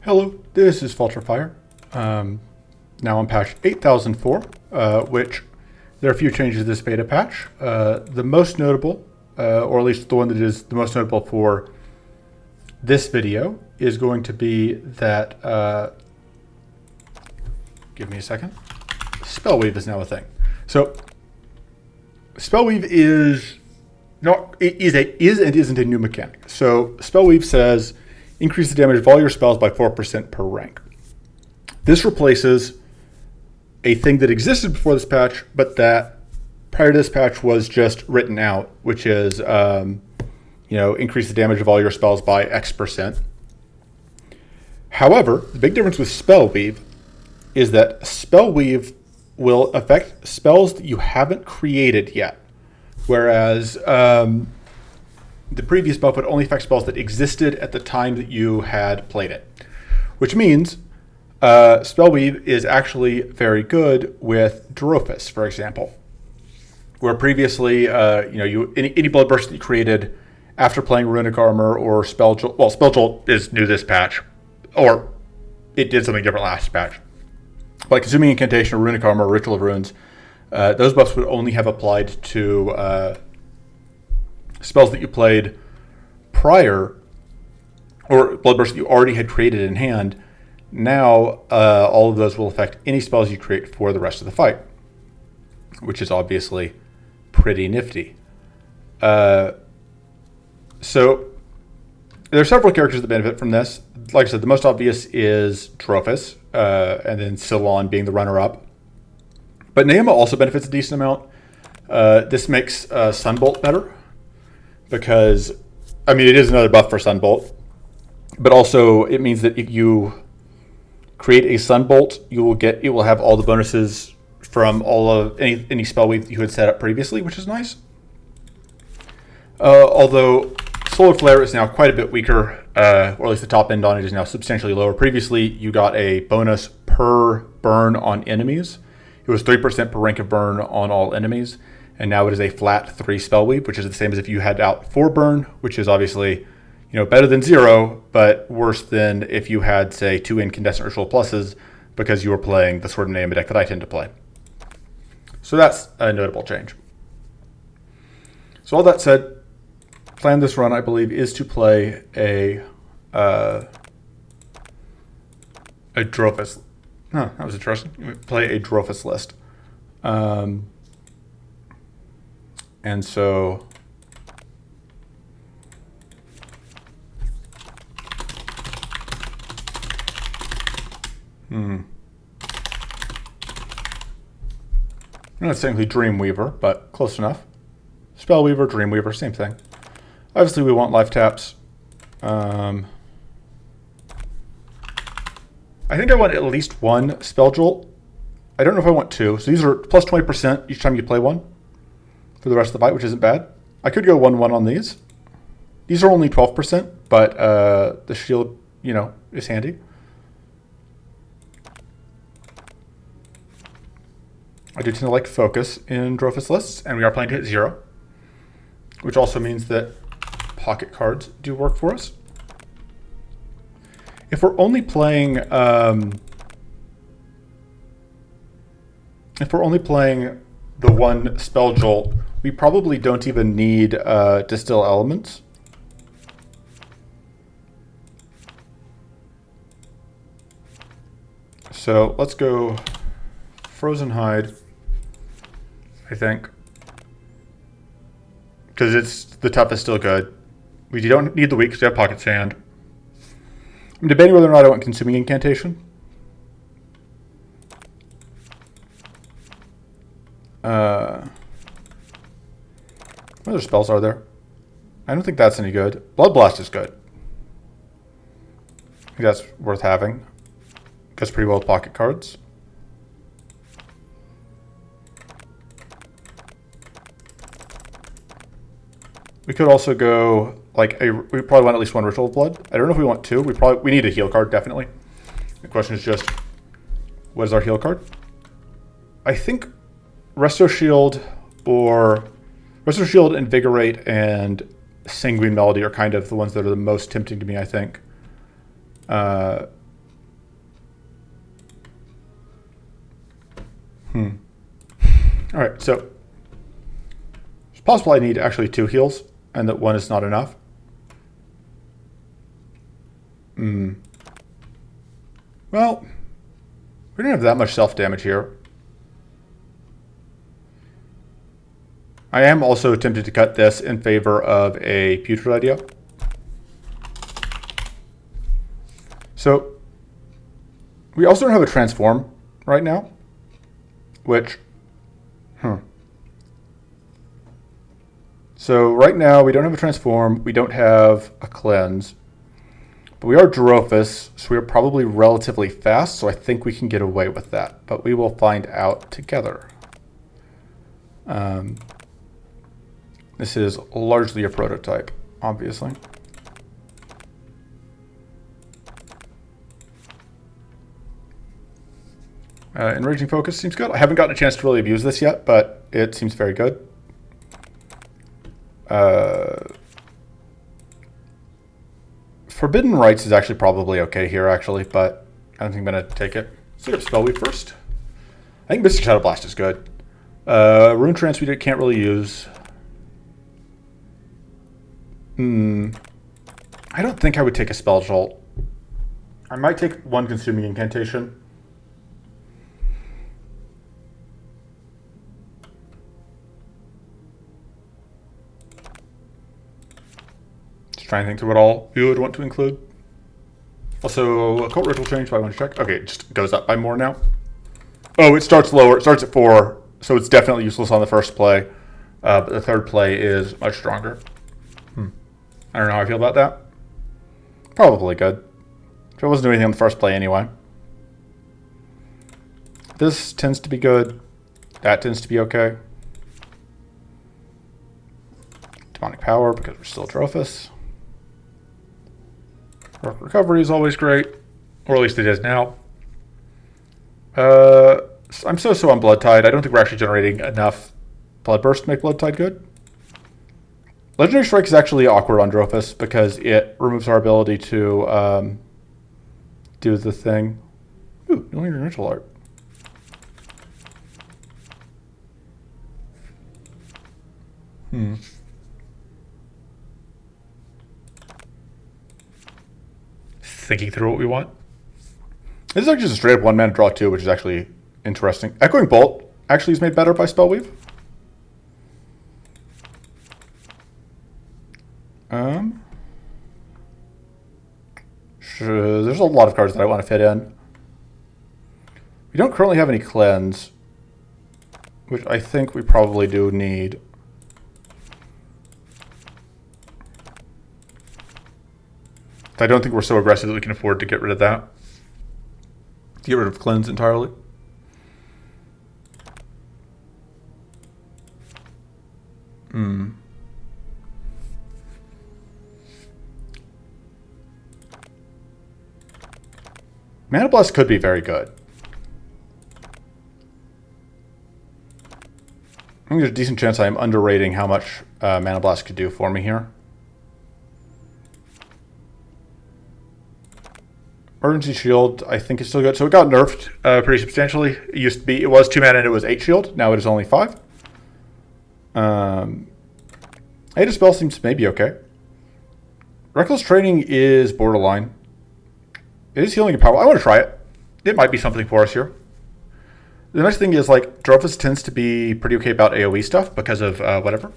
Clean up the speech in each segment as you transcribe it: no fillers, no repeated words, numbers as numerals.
Hello, this is Falterfire. Now on patch 8004, which there are a few changes to this beta patch. The most notable, or at least the one that is the most notable for this video, is going to be that, give me a second, Spellweave is now a thing. So Spellweave is and isn't a new mechanic. So Spellweave says increase the damage of all your spells by 4% per rank. This replaces a thing that existed before this patch, but that prior to this patch was just written out, which is, increase the damage of all your spells by X%. However, the big difference with Spellweave is that Spellweave will affect spells that you haven't created yet, whereas the previous buff would only affect spells that existed at the time that you had played it, which means Spellweave is actually very good with Drofis, for example, where previously, any blood burst that you created after playing Runic Armor or Spell Jolt. Well, Spell Jolt is new this patch, or it did something different last patch. But Consuming Incantation or Runic Armor or Ritual of Runes, those buffs would only have applied to spells that you played prior, or blood burst that you already had created in hand. Now, all of those will affect any spells you create for the rest of the fight, which is obviously pretty nifty. So there are several characters that benefit from this. Like I said, the most obvious is Drofis, and then Sillon being the runner-up. But Naima also benefits a decent amount. This makes Sunbolt better, because, it is another buff for Sunbolt, but also it means that if you create a Sunbolt, it will have all the bonuses from all of any Spellweave that you had set up previously, which is nice. Although Solar Flare is now quite a bit weaker, or at least the top end on it is now substantially lower. Previously, you got a bonus per burn on enemies. It was 3% per rank of burn on all enemies, and now it is a flat 3 Spellweave, which is the same as if you had out 4 burn, which is obviously better than 0, but worse than if you had, say, 2 incandescent ritual pluses, because you were playing the sort of Naima deck that I tend to play. So that's a notable change. So all that said, plan this run, I believe, is to play a Drofis. Huh, that was interesting. Play a Drofis list. And so I'm not technically Dreamweaver, but close enough. Spellweaver, Dreamweaver, same thing. Obviously, we want life taps. I think I want at least 1 Spell Jolt. I don't know if I want 2. So these are plus 20% each time you play one for the rest of the fight, which isn't bad. I could go 1-1 on these. These are only 12%, but the shield, is handy. I do tend to like Focus in Drofis lists, and we are playing to hit 0, which also means that pocket cards do work for us. If we're only playing, the one Spell Jolt, we probably don't even need Distill Elements. So let's go Frozen Hide, I think, because it's the toughest, still good. We don't need the weak because we have Pocket Sand. I'm debating whether or not I want Consuming Incantation. What other spells are there? I don't think that's any good. Blood Blast is good. I think that's worth having. Goes pretty well with pocket cards. We could also go we probably want at least 1 Ritual of Blood. I don't know if we want 2. We need a heal card, definitely. The question is just, what is our heal card? I think Resto Shield, Invigorate, and Sanguine Melody are kind of the ones that are the most tempting to me, I think. All right, so it's possible I need actually 2 heals and that 1 is not enough. Well, we don't have that much self-damage here. I am also tempted to cut this in favor of a putrid idea. So, we also don't have a transform right now, which, So right now we don't have a transform, we don't have a cleanse, but we are Drofis, so we are probably relatively fast, so I think we can get away with that, but we will find out together. This is largely a prototype, obviously. Enraging Focus seems good. I haven't gotten a chance to really abuse this yet, but it seems very good. Forbidden Rites is actually probably okay here, actually, but I don't think I'm going to take it. Let's look at Spellweave first. I think Mystic Shadow Blast is good. Rune Trance we can't really use. I don't think I would take a Spell Jolt. I might take 1 Consuming Incantation. Trying to think through what all you would want to include. Also, Occult Ritual Change, but I want to check. Okay, it just goes up by more now. Oh, it starts lower. It starts at 4, so it's definitely useless on the first play. But the third play is much stronger. I don't know how I feel about that. Probably good. If it wasn't doing anything on the first play anyway. This tends to be good. That tends to be okay. Demonic Power, because we're still Drofis. Recovery is always great, or at least it is now. I'm so on Blood Tide. I don't think we're actually generating enough Blood Burst to make Blood Tide good. Legendary Strike is actually awkward on Drofis because it removes our ability to do the thing. Ooh, no longer ritual art. Thinking through what we want. This is actually just a straight up 1-mana draw too, which is actually interesting. Echoing Bolt actually is made better by Spellweave. Sure, there's a lot of cards that I want to fit in. We don't currently have any cleanse, which I think we probably do need. I don't think we're so aggressive that we can afford to get rid of that. Get rid of cleanse entirely. Mana Blast could be very good. I think there's a decent chance I am underrating how much Mana Blast could do for me here. Emergency Shield, I think, is still good. So it got nerfed pretty substantially. It was 2 mana and it was 8 shield. Now it is only 5. Ada Spell seems maybe okay. Reckless Training is borderline. It is healing and power. I want to try it. It might be something for us here. The nice thing is, like, Drofis tends to be pretty okay about AoE stuff because of whatever.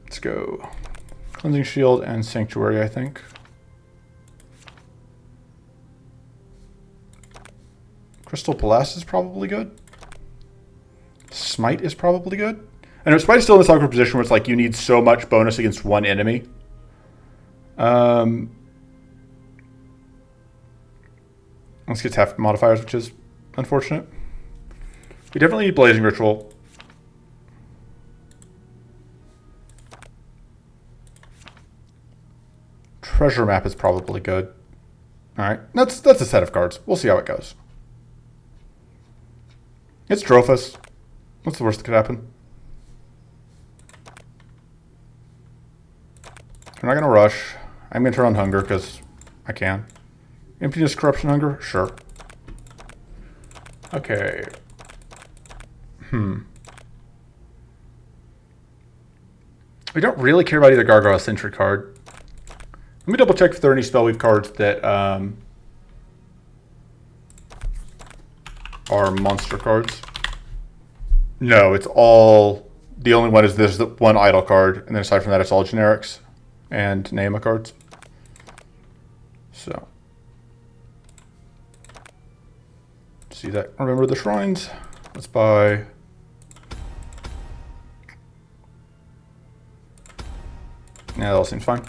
Let's go. Cleansing Shield and Sanctuary, I think. Crystal Palace is probably good. Smite is probably good. I know Smite is still in this awkward position where it's like you need so much bonus against one enemy. Let's get half modifiers, which is unfortunate. We definitely need Blazing Ritual. Treasure Map is probably good. Alright, that's a set of cards. We'll see how it goes. It's Drofis. What's the worst that could happen? I'm not going to rush. I'm going to turn on Hunger because I can. Emptiness, Corruption, Hunger? Sure. Okay. We don't really care about either Gargoyle or Sentry card. Let me double check if there are any Spellweave cards that are monster cards. No, it's all... The only one is there's the one idle card, and then aside from that, it's all generics and Nema cards. So... See that? Remember the shrines? Let's buy... Yeah, that all seems fine.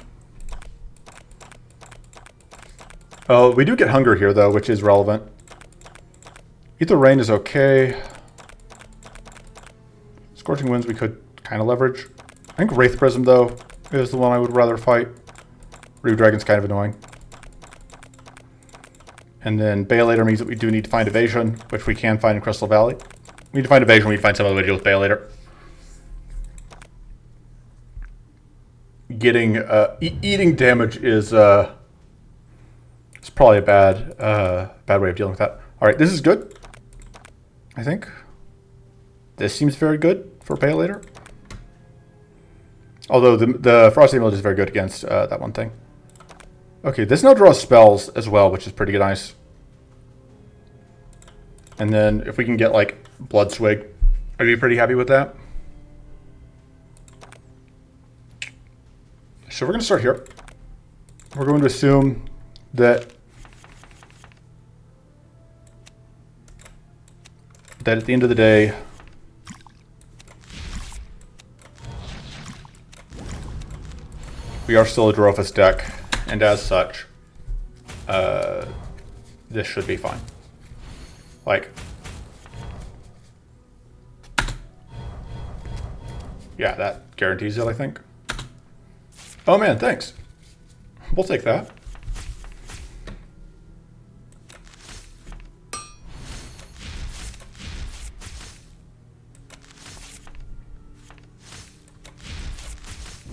Oh, we do get hunger here, though, which is relevant. Ether Rain is okay. Scorching Winds we could kind of leverage. I think Wraith Prism, though, is the one I would rather fight. Reeve Dragon's kind of annoying. And then Baelator means that we do need to find evasion, which we can find in Crystal Valley. We need to find evasion, we need to find some other way to deal with Baelator. Getting eating damage is it's probably a bad way of dealing with that. All right, this is good. I think this seems very good for Baelator. Although the Frost Amulet is very good against that one thing. Okay, this now draws spells as well, which is pretty nice. And then if we can get like Blood Swig, I'd be pretty happy with that. So we're going to start here. We're going to assume that at the end of the day, we are still a Drofis deck, and as such, this should be fine. Like, yeah, that guarantees it, I think. Oh man, thanks. We'll take that.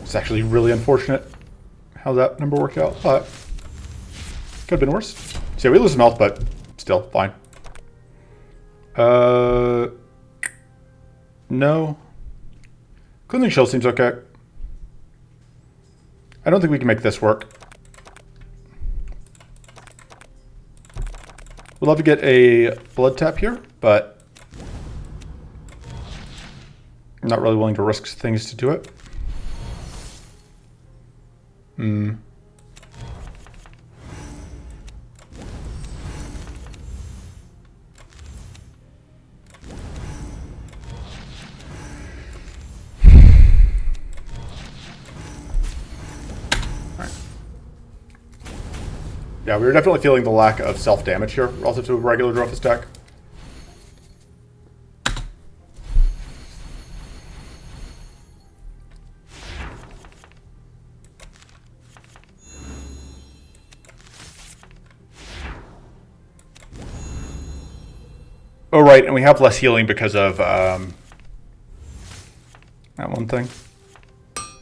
It's actually really unfortunate how that number worked out, but could have been worse. So yeah, we lose some health, but still fine. No. Cleansing Shield seems okay. I don't think we can make this work. We'd love to get a blood tap here, but I'm not really willing to risk things to do it. Yeah, we were definitely feeling the lack of self-damage here relative to a regular Drofis deck. Oh, right, and we have less healing because of that one thing.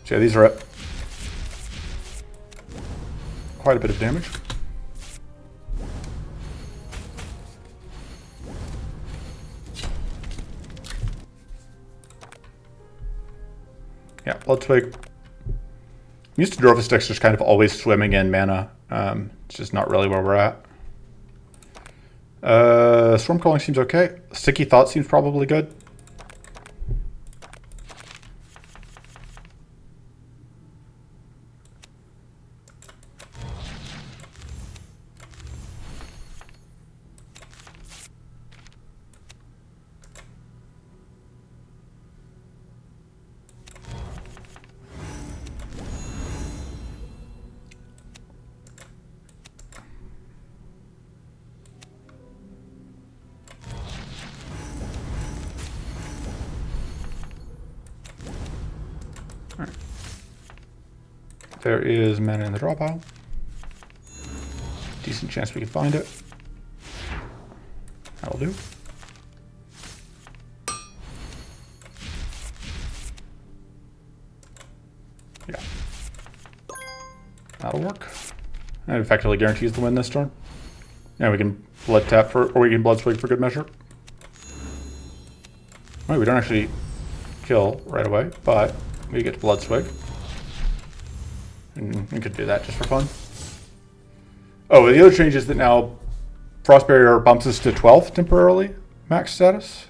So yeah, these are at quite a bit of damage. Yeah, Blood Twig. I'm used to Drofis decks just kind of always swimming in mana. It's just not really where we're at. Storm Calling seems okay. Sticky Thought seems probably good. There is mana in the draw pile. Decent chance we can find it. That'll do. Yeah. That'll work. And it effectively guarantees the win this turn. And we can blood tap for, or we can blood swig for good measure. Well, we don't actually kill right away, but we get Blood Swig. And we could do that just for fun. Oh, the other change is that now Frost Barrier bumps us to 12th temporarily, max status.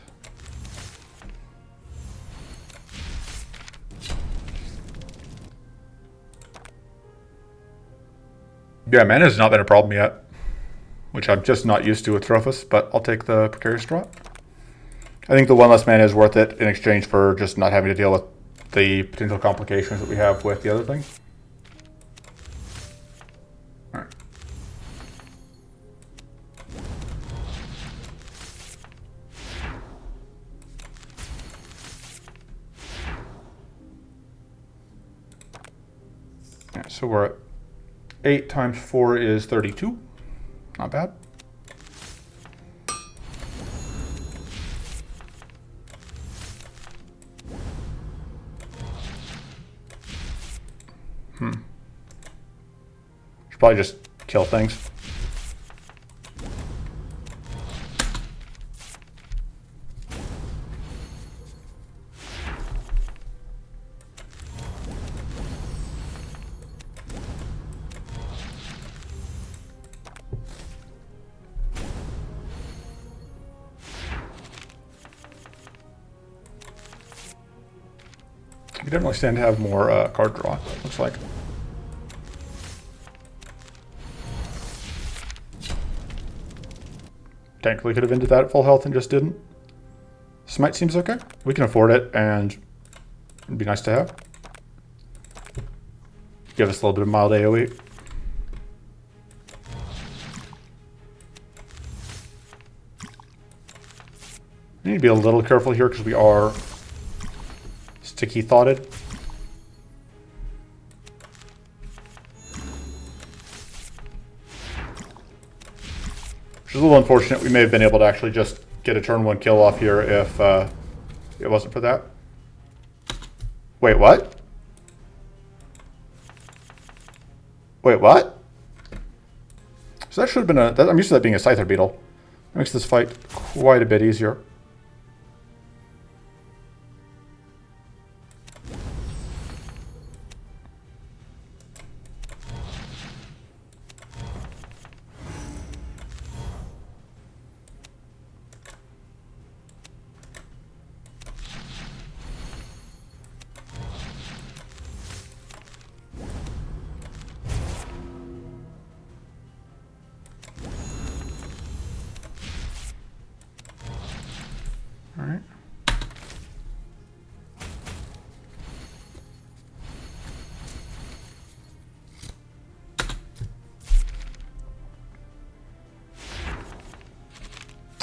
Yeah, mana has not been a problem yet, which I'm just not used to with Drofis, but I'll take the Precarious Drop. I think the one less mana is worth it in exchange for just not having to deal with the potential complications that we have with the other thing. All right. Yeah, so we're at 8 times 4 is 32. Not bad. Should probably just kill things. You definitely stand to have more card draw, looks like. Technically could have ended that at full health and just didn't. Smite seems okay. We can afford it, and it'd be nice to have. Give us a little bit of mild AoE. We need to be a little careful here because we are sticky thoughted. Which is a little unfortunate. We may have been able to actually just get a turn 1 kill off here if it wasn't for that. Wait, what? Wait, what? So that should have been a... I'm used to that being a Scyther Beetle. That makes this fight quite a bit easier. All right.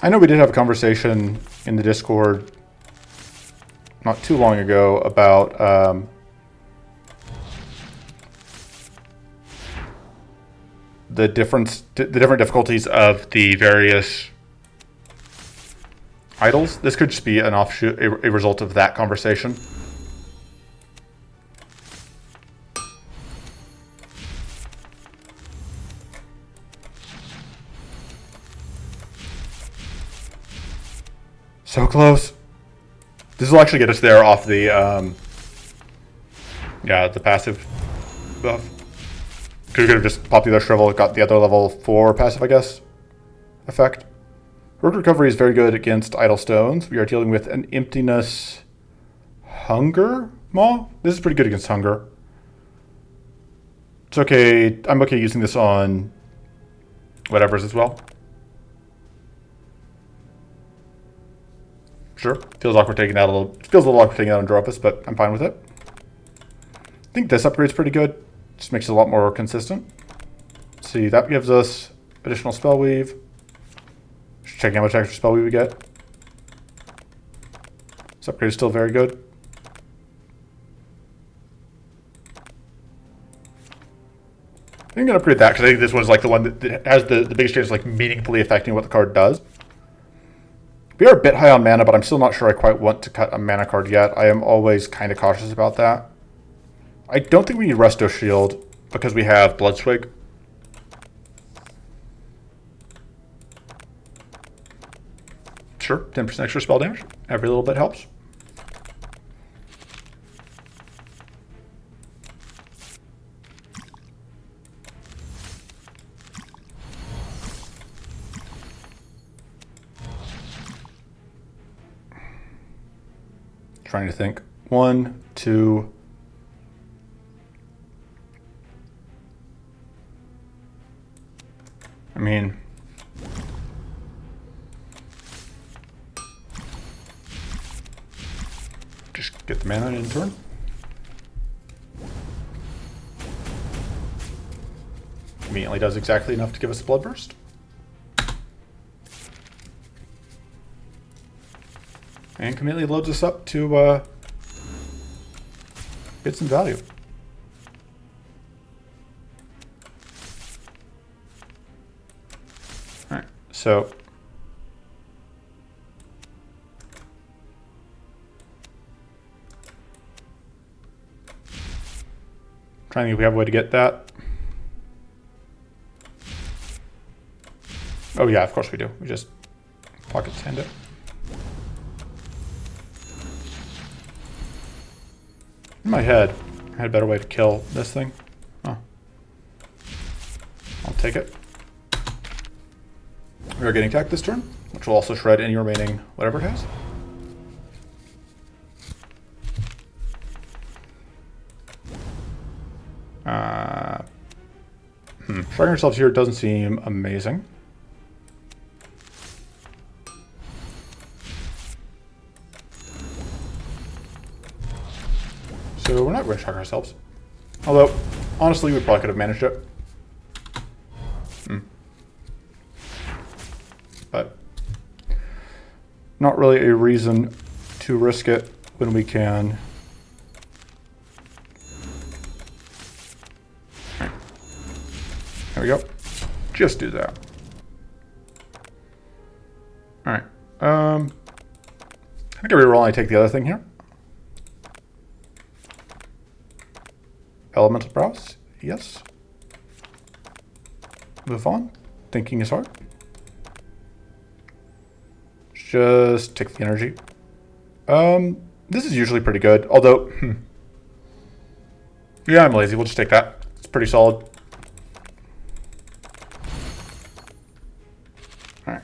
I know we did have a conversation in the Discord not too long ago about the different difficulties of the various idols. This could just be an offshoot, a result of that conversation. So close. This will actually get us there off the, yeah, the passive buff. Could have just popped the other shrivel, got the other level 4 passive, I guess, effect. Rogue Recovery is very good against Idle Stones. We are dealing with an Emptiness Hunger Maw. This is pretty good against Hunger. It's okay. I'm okay using this on whatever's as well. Sure. Feels awkward taking that a little. Feels a little awkward taking that on Drofis, but I'm fine with it. I think this upgrade's pretty good. Just makes it a lot more consistent. Let's see, that gives us additional Spellweave. Just checking how much extra Spellweave we get. This upgrade is still very good. I think I'm gonna upgrade that because I think this one's like the one that has the biggest chance of like meaningfully affecting what the card does. We are a bit high on mana, but I'm still not sure I quite want to cut a mana card yet. I am always kind of cautious about that. I don't think we need Resto Shield because we have Blood Swig. Sure, 10% extra spell damage. Every little bit helps. Trying to think. 1, 2. I mean, just get the mana in turn. Conveniently does exactly enough to give us a blood burst. And conveniently loads us up to get some value. Alright, so trying to think if we have a way to get that. Oh yeah, of course we do. We just pocket sand it. In my head, I had a better way to kill this thing. Oh. I'll take it. We are getting attacked this turn, which will also shred any remaining whatever it has. Shredding ourselves here doesn't seem amazing. So we're not going to shrug ourselves. Although, honestly, we probably could have managed it. But not really a reason to risk it when we can. Right. There we go. Just do that. All right. I think I reroll and I take the other thing here. Elemental Browse, yes. Move on. Thinking is hard. Just take the energy. This is usually pretty good, although, yeah, I'm lazy. We'll just take that. It's pretty solid. All right.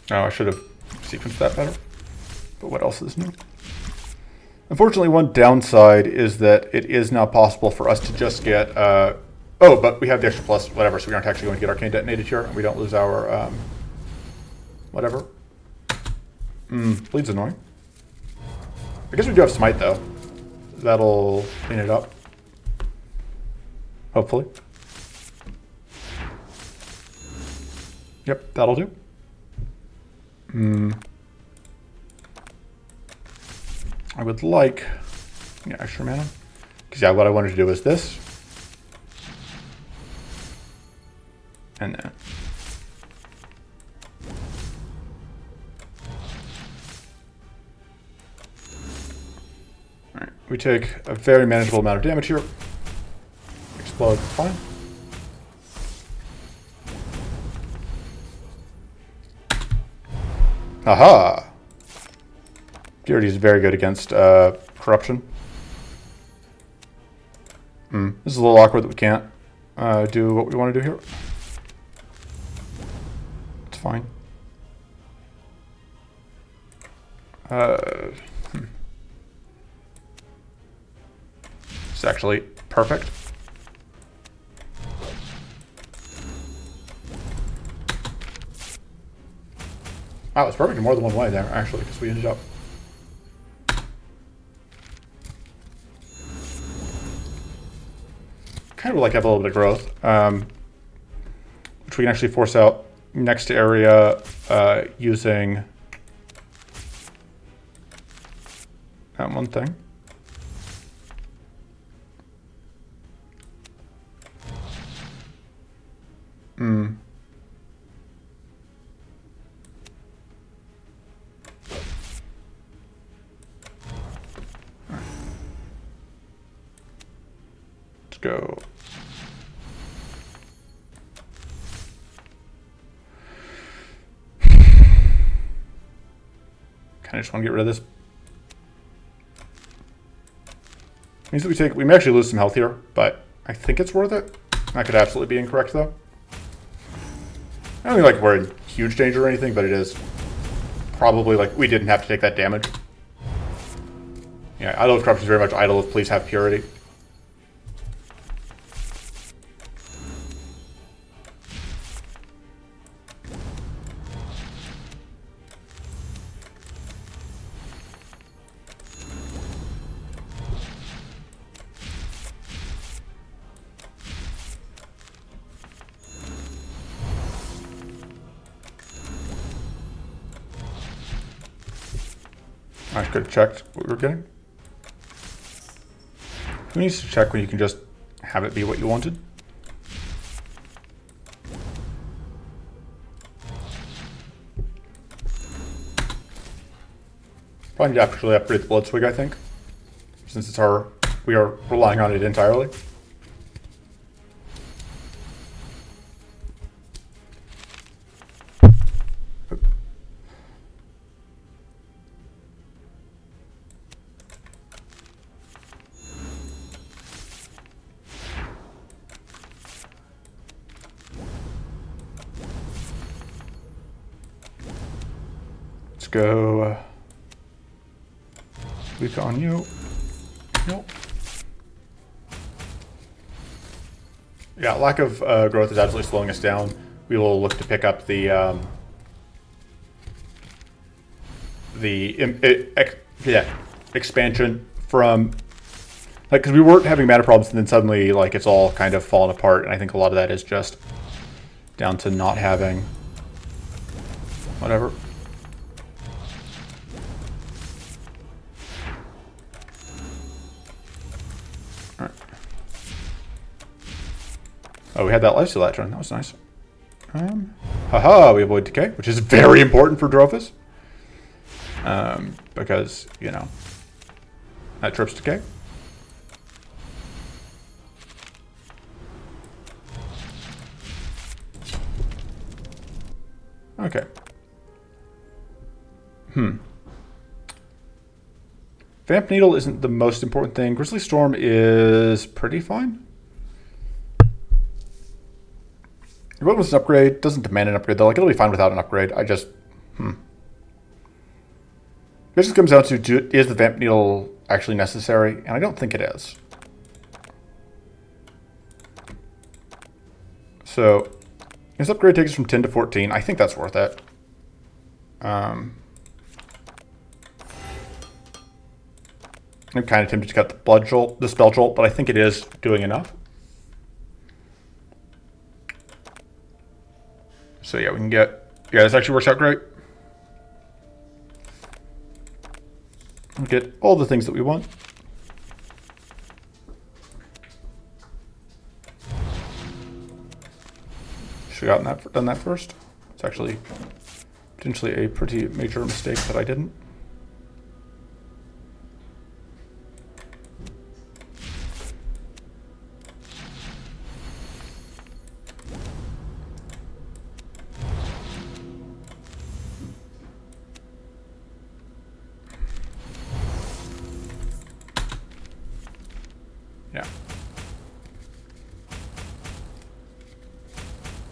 Oh, I should have sequenced that better. But what else is new? Unfortunately, one downside is that it is now possible for us to just get... oh, but we have the extra plus, whatever, so we aren't actually going to get Arcane detonated here, and we don't lose our... whatever. Bleed's annoying. I guess we do have Smite, though. That'll clean it up. Hopefully. Yep, that'll do. I would like extra mana. Because yeah, what I wanted to do is this. And that. Alright, we take a very manageable amount of damage here. Explode, fine. Aha! Purity is very good against corruption. This is a little awkward that we can't do what we want to do here. It's fine. It's actually perfect. Wow, it's perfect in more than one way there, actually, because we ended up... kind of like have a little bit of growth, which we can actually force out next to area using that one thing. go. Kind of just want to get rid of this. Means that we may actually lose some health here, but I think it's worth it. I could absolutely be incorrect though. I don't think like we're in huge danger or anything, but it is probably like we didn't have to take that damage. Yeah, Idol of Corruption is very much Idol of Please Have Purity. I could have checked what we were getting. Who needs to check when you can just have it be what you wanted? Probably need to actually upgrade the Blood Swig, I think. Since it's we are relying on it entirely. Go weak on you. Nope. Yeah, lack of growth is absolutely slowing us down. We will look to pick up the expansion from like because we weren't having mana problems and then suddenly like it's all kind of fallen apart, and I think a lot of that is just down to not having whatever. Oh, we had that lifesteal that turn. That was nice. Haha, we avoid decay, which is very important for Drofis. Because, you know, that trips decay. Okay. Vamp Needle isn't the most important thing. Grizzly Storm is pretty fine. If it was an upgrade, doesn't demand an upgrade though. Like it'll be fine without an upgrade. I just, It just comes down to is the Vamp Needle actually necessary? And I don't think it is. So this upgrade takes us from 10 to 14. I think that's worth it. I'm kind of tempted to cut the Spell Jolt, but I think it is doing enough. So yeah, we can get, this actually works out great. We'll get all the things that we want. Should have done that first. It's actually potentially a pretty major mistake that I didn't. Yeah.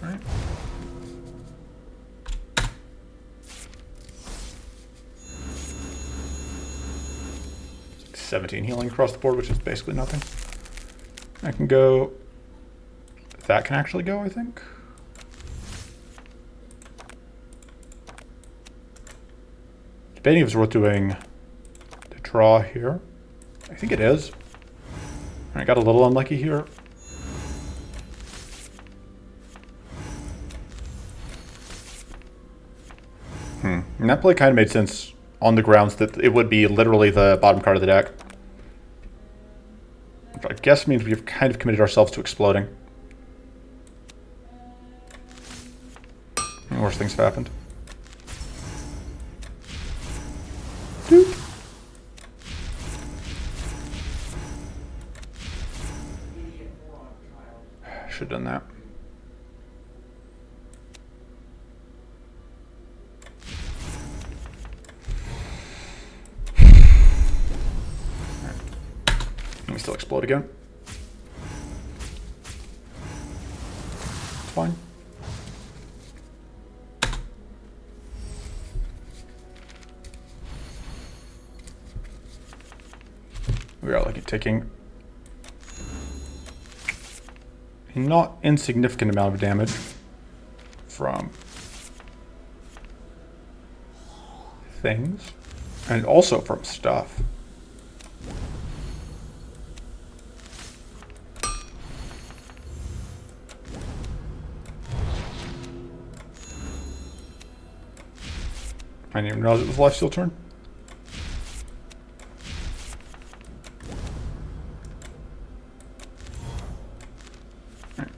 All right. It's like 17 healing across the board, which is basically nothing. I can go. That can actually go, I think. Debating if it's worth doing the draw here. I think it is. I got a little unlucky here. And that play kind of made sense on the grounds that it would be literally the bottom card of the deck. Which I guess means we've kind of committed ourselves to exploding. And worse things have happened. Doop. should have done that. Let me still explode again. It's fine. We are like taking a not insignificant amount of damage from things and also from stuff. I didn't even realize it was a lifesteal turn.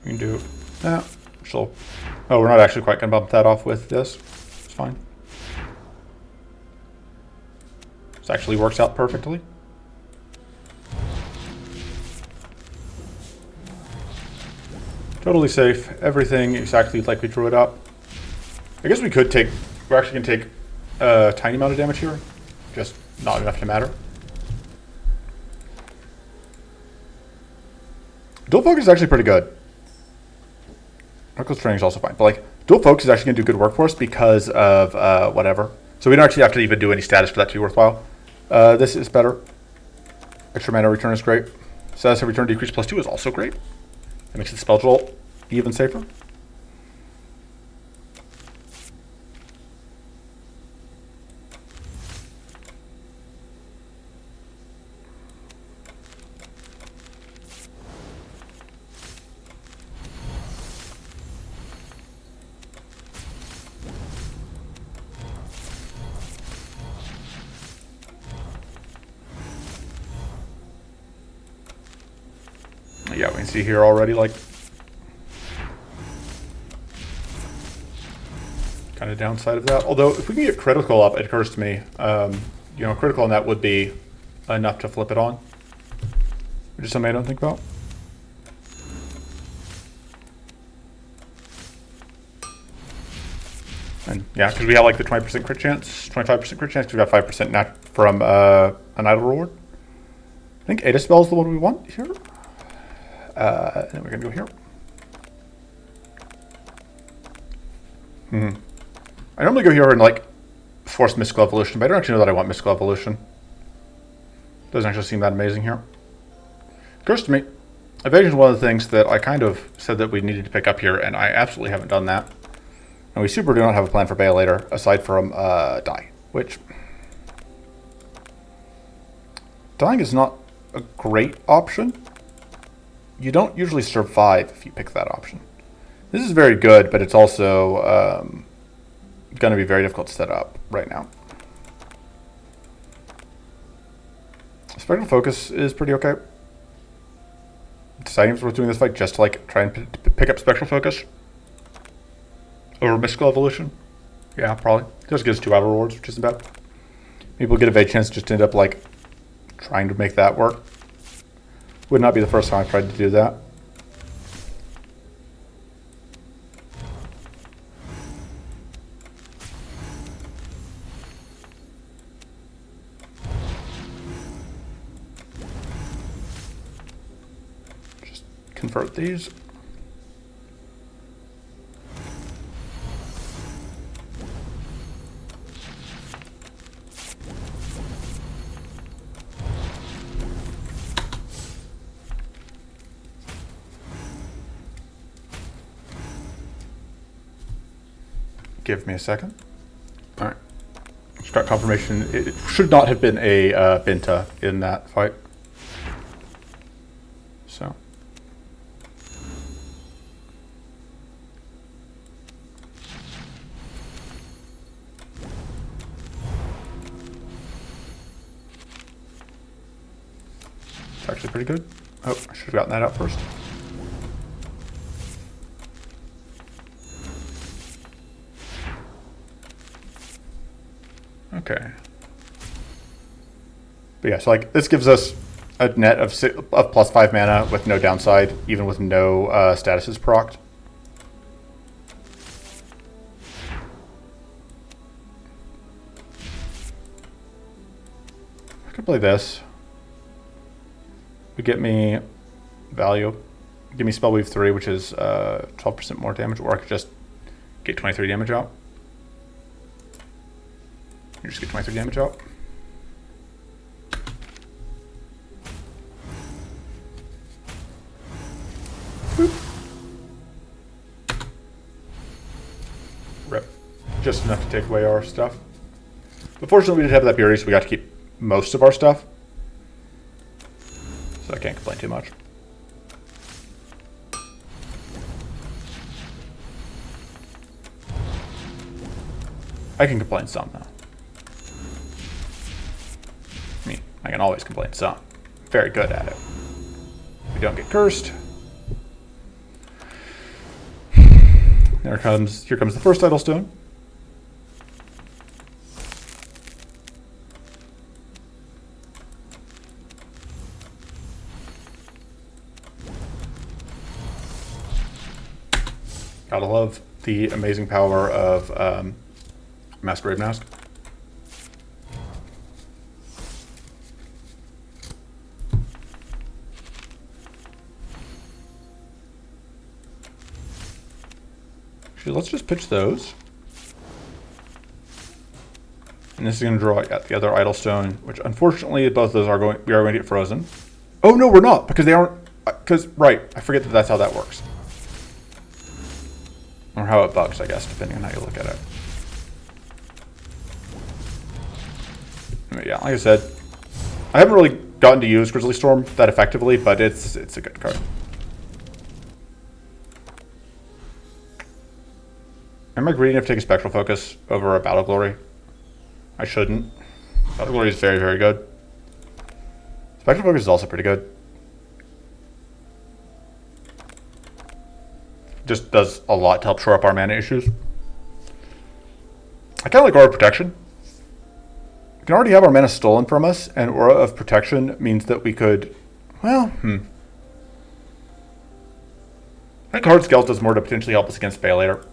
We can do that. So, oh, we're not actually quite going to bump that off with this. It's fine. This actually works out perfectly. Totally safe. Everything exactly like we drew it up. I guess we could take... We're actually going to take a tiny amount of damage here. Just not enough to matter. Dual focus is actually pretty good. Knuckles training is also fine, but like dual focus is actually going to do good work for us because of whatever. So we don't actually have to even do any status for that to be worthwhile. This is better. Extra mana return is great. Status of return decrease +2 is also great. That makes the spell roll even safer. Yeah, we can see here already, like, kind of downside of that. Although, if we can get critical up, it occurs to me, you know, critical on that would be enough to flip it on. Which is something I don't think about. And yeah, because we have like the 20% crit chance, 25% crit chance, because we got 5% nat from an idle reward. I think Ada Spell is the one we want here. And then we're going to go here. I normally go here and like force Mystical Evolution, but I don't actually know that I want Mystical Evolution. Doesn't actually seem that amazing here. Occurs to me, Evasion is one of the things that I kind of said that we needed to pick up here, and I absolutely haven't done that. And we super do not have a plan for Bea later, aside from die, which... Dying is not a great option. You don't usually survive if you pick that option. This is very good, but it's also going to be very difficult to set up right now. Spectral Focus is pretty okay. Deciding if we're doing this fight just to like try and pick up Spectral Focus over Mystical Evolution. Yeah, probably. Just gives 2 out rewards, which isn't bad. Maybe we'll get a vague chance just to end up like trying to make that work. Would not be the first time I've tried to do that. Just convert these. Give me a second. All right. Just got confirmation. It should not have been a Binta in that fight. So. It's actually pretty good. Oh, I should have gotten that out first. Okay. But yeah, so like this gives us a net of +5 mana with no downside, even with no statuses procced. I could play this. Would get me value. Give me Spellweave 3, which is 12% more damage, or I could just get 23 damage out. You just get 23 damage out. Boop. Rip. Just enough to take away our stuff. But fortunately, we did have that purity, so we got to keep most of our stuff. So I can't complain too much. I can complain some now. I can always complain some. Very good at it. We don't get cursed. Here comes the first idle stone. Gotta love the amazing power of Masquerade Mask. Actually, let's just pitch those. And this is going to draw the other idle stone, which unfortunately we are going to get frozen. Oh no, we're not, because they aren't. Right, I forget that that's how that works. Or how it bugs, I guess, depending on how you look at it. Yeah, like I said, I haven't really gotten to use Grizzly Storm that effectively, but it's a good card. Am I greedy enough to take a Spectral Focus over a Battle Glory? I shouldn't. Battle Glory is very, very good. Spectral Focus is also pretty good. Just does a lot to help shore up our mana issues. I kind of like Aura of Protection. We can already have our mana stolen from us, and Aura of Protection means that we could, well, I think Hard Scales does more to potentially help us against Bay later.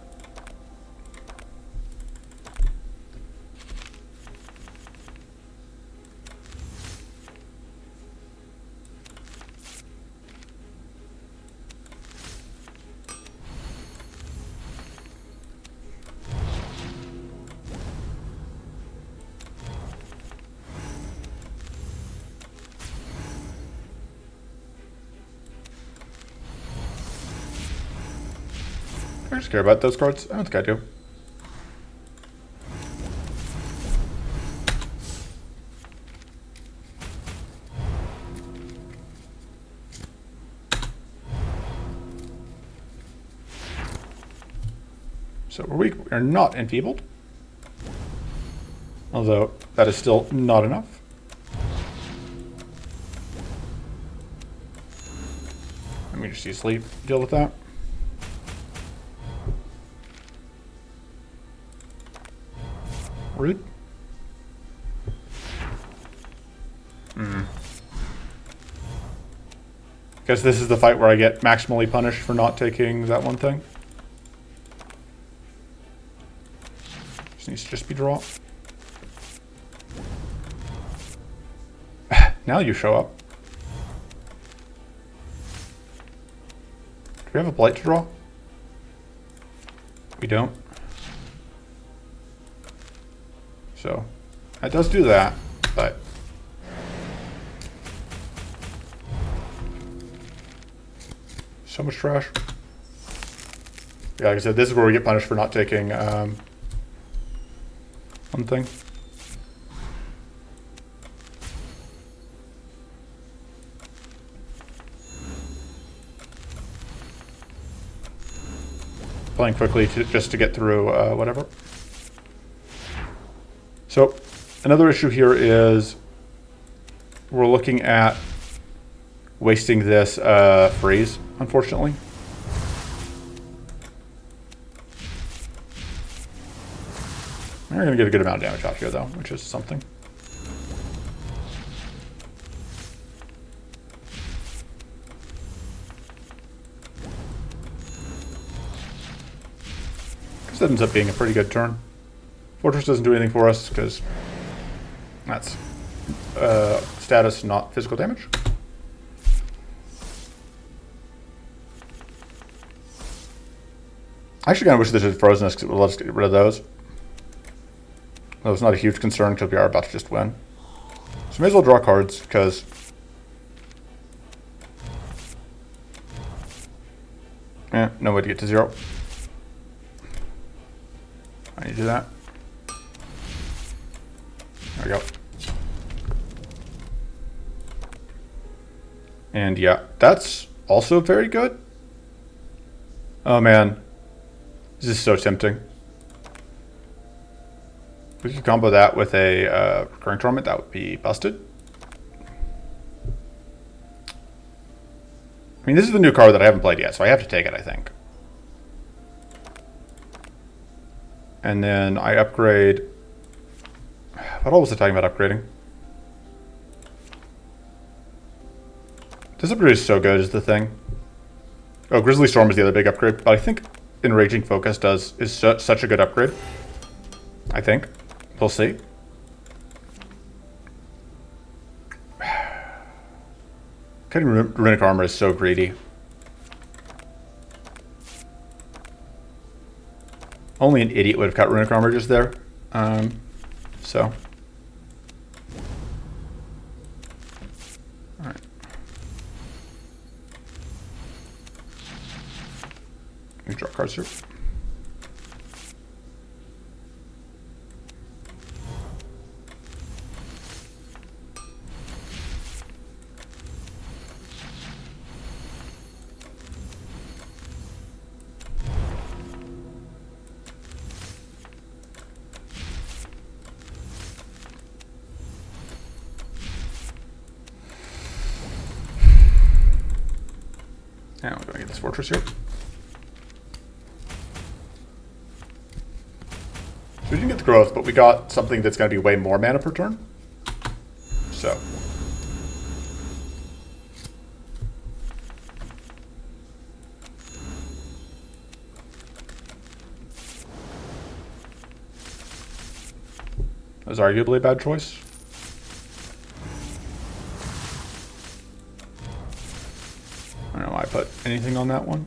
I just care about those cards. I don't think I do. So we're weak. We are not enfeebled. Although that is still not enough. Let me just easily deal with that. Rude. Guess this is the fight where I get maximally punished for not taking that one thing. This needs to just be draw. Now you show up. Do we have a blight to draw? We don't. So, that does do that, but so much trash. Yeah, like I said, this is where we get punished for not taking one thing. Playing quickly just to get through whatever. So another issue here is we're looking at wasting this freeze, unfortunately. We're going to get a good amount of damage out here, though, which is something. This ends up being a pretty good turn. Fortress doesn't do anything for us because that's status, not physical damage. I actually kind of wish this had frozen us because it would let us get rid of those. That was not a huge concern because we are about to just win. So may as well draw cards because no way to get to 0. I need to do that. There we go. And yeah, that's also very good. Oh man, this is so tempting. If we could combo that with a recurring torment, that would be busted. I mean, this is the new card that I haven't played yet, so I have to take it, I think. And then I upgrade. What all was I talking about upgrading? This upgrade is so good, is the thing. Oh, Grizzly Storm is the other big upgrade, but I think Enraging Focus is such a good upgrade. I think. We'll see. Cutting Runic Armor is so greedy. Only an idiot would have cut Runic Armor just there. So. Alright. Let me draw cards here. Now we're going to get this fortress here. So we didn't get the growth, but we got something that's going to be way more mana per turn. So. That was arguably a bad choice. I don't know why I put anything on that one.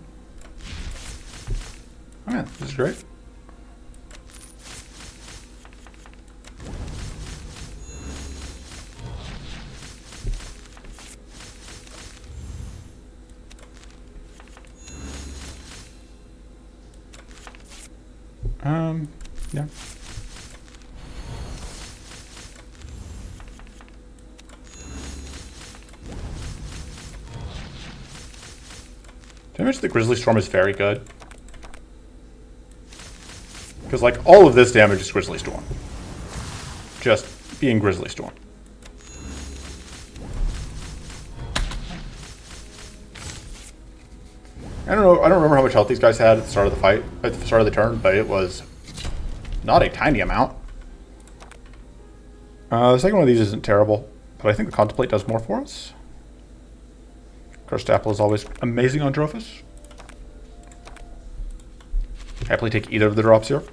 Oh man, this is great. Yeah. Damage to the Grizzly Storm is very good. Because, like, all of this damage is Grizzly Storm. Just being Grizzly Storm. I don't know. I don't remember how much health these guys had at the start of the fight, at the start of the turn, but it was not a tiny amount. The second one of these isn't terrible, but I think the Contemplate does more for us. Crushed Apple is always amazing on Drofis. Happily take either of the drops here.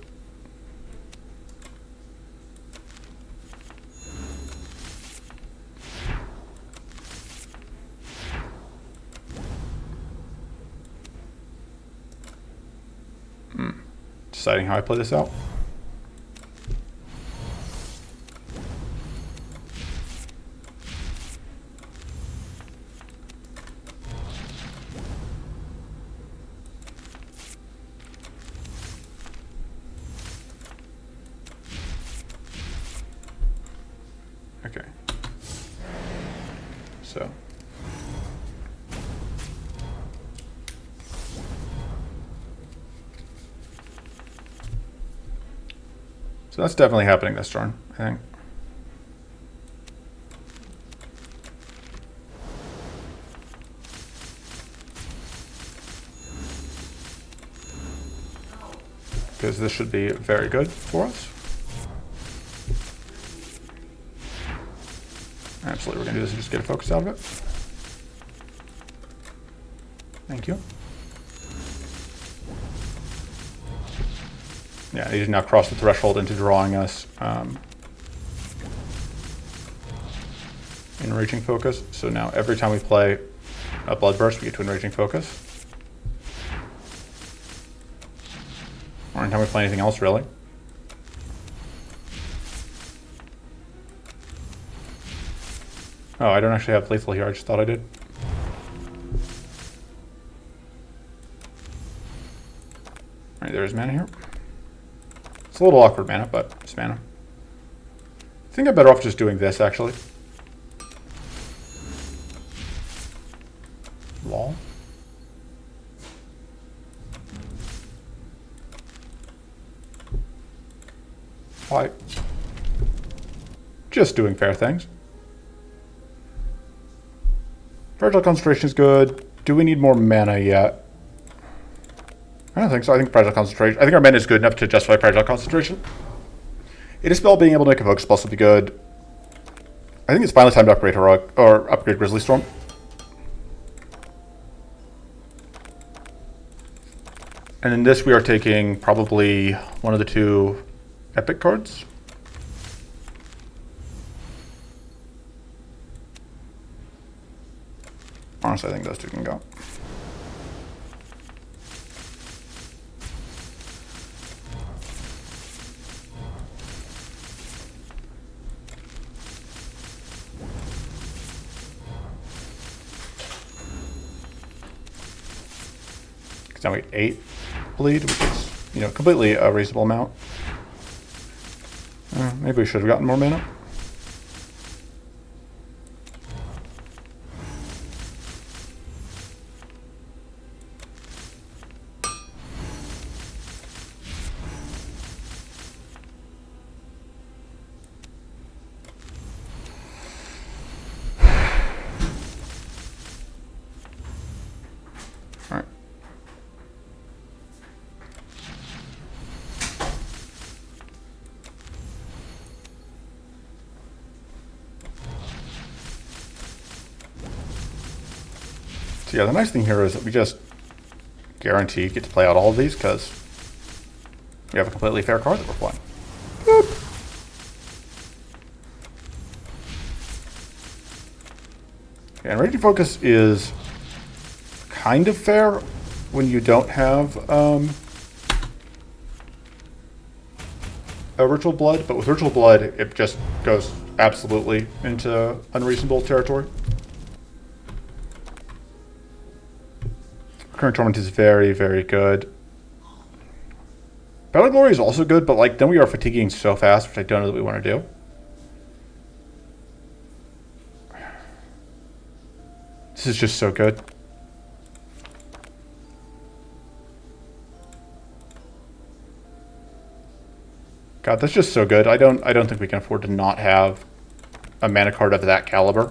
Deciding how I play this out. Okay. So. So that's definitely happening this turn, I think. Because this should be very good for us. Absolutely, we're going to do this and just get a focus out of it. Thank you. Yeah, he's now crossed the threshold into drawing us Enraging Focus. So now every time we play a Bloodburst, we get to Enraging Focus. Or anytime we play anything else, really. Oh, I don't actually have lethal here, I just thought I did. Alright, there's mana here. It's a little awkward mana, but it's mana. I think I'm better off just doing this, actually. Lol. Why? Just doing fair things. Fragile Concentration is good. Do we need more mana yet? I don't think so. I think Fragile Concentration. I think our mana is good enough to justify Fragile Concentration. It is spell being able to make a focus spell will be good. I think it's finally time to upgrade Heroic or upgrade Grizzly Storm. And in this, we are taking probably one of the two epic cards. Honestly, I think those two can go. Because now we get 8 bleed, which is, you know, completely a reasonable amount. Maybe we should have gotten more mana. All right. So yeah, the nice thing here is that we just guaranteed get to play out all of these because we have a completely fair card that we're playing. Boop. Okay, Enraging Focus is kind of fair when you don't have a Ritual Blood, but with Ritual Blood, it just goes absolutely into unreasonable territory. Current Torment is very, very good. Battle Glory is also good, but like then we are fatiguing so fast, which I don't know that we want to do. This is just so good. God, that's just so good. I don't think we can afford to not have a mana card of that caliber.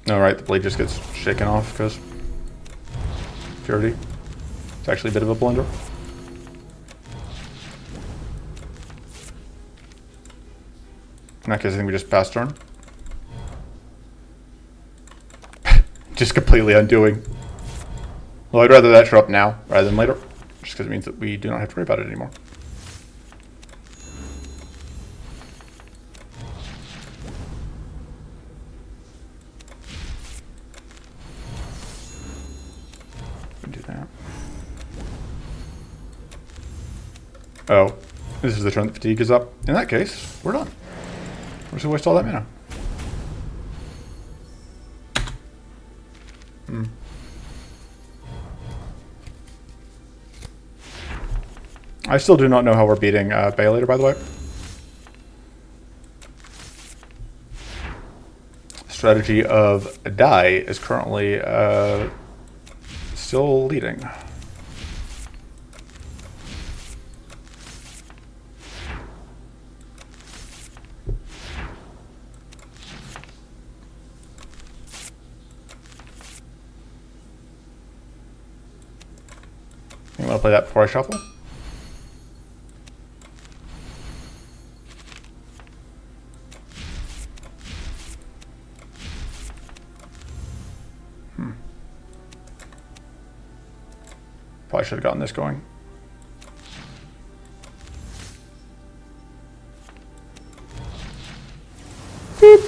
All right, the blade just gets shaken off because purity. It's actually a bit of a blunder. In that case, I think we just pass turn. Just completely undoing. Well, I'd rather that show up now rather than later, just because it means that we do not have to worry about it anymore. Do that. Oh, this is the turn that fatigue is up. In that case, we're done. We're just gonna waste all that mana. I still do not know how we're beating Baelator, by the way. Strategy of die is currently still leading. You want to play that before I shuffle? Probably should have gotten this going. Beep.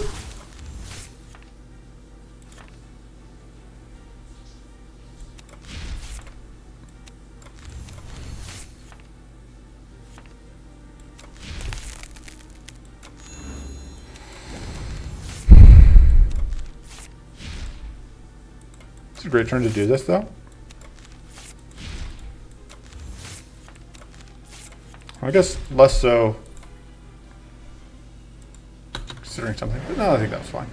It's a great turn to do this, though. I guess less so considering something, but no, I think that was fine.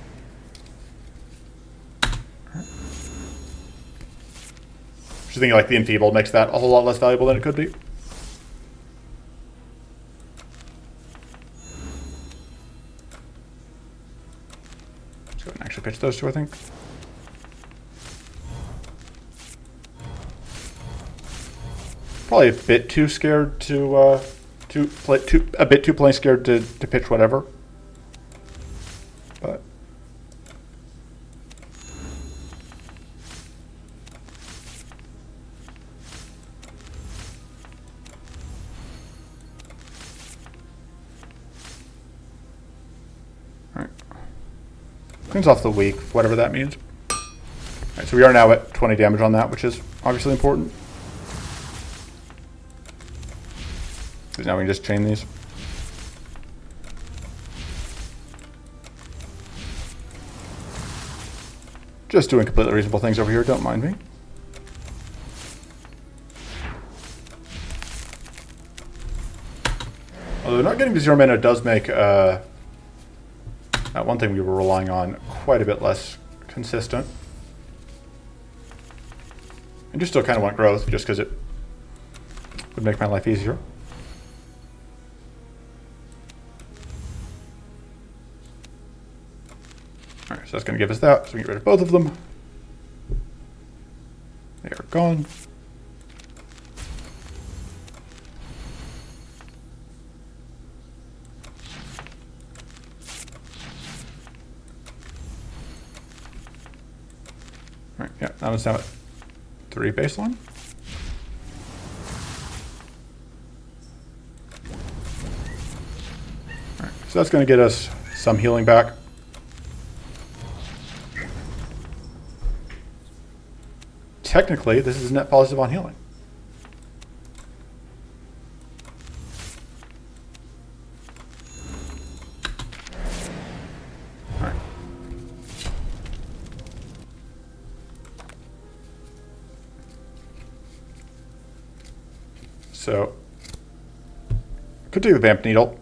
Just thinking like the enfeebled makes that a whole lot less valuable than it could be. Let's go ahead and actually pitch those two, I think. Probably a bit too scared to a bit too plain scared to pitch whatever. But all right, cleans off the weak, whatever that means. All right, so we are now at 20 damage on that, which is obviously important. Now we can just chain these. Just doing completely reasonable things over here, don't mind me. Although not getting to 0 mana does make one thing we were relying on quite a bit less consistent. I just still kind of want growth, just because it would make my life easier. Alright, so that's going to give us that, so we can get rid of both of them. They are gone. Alright, yeah, that one's now at 3 baseline. Alright, so that's going to get us some healing back. Technically, this is net positive on healing. All right. So, could do the Vamp Needle.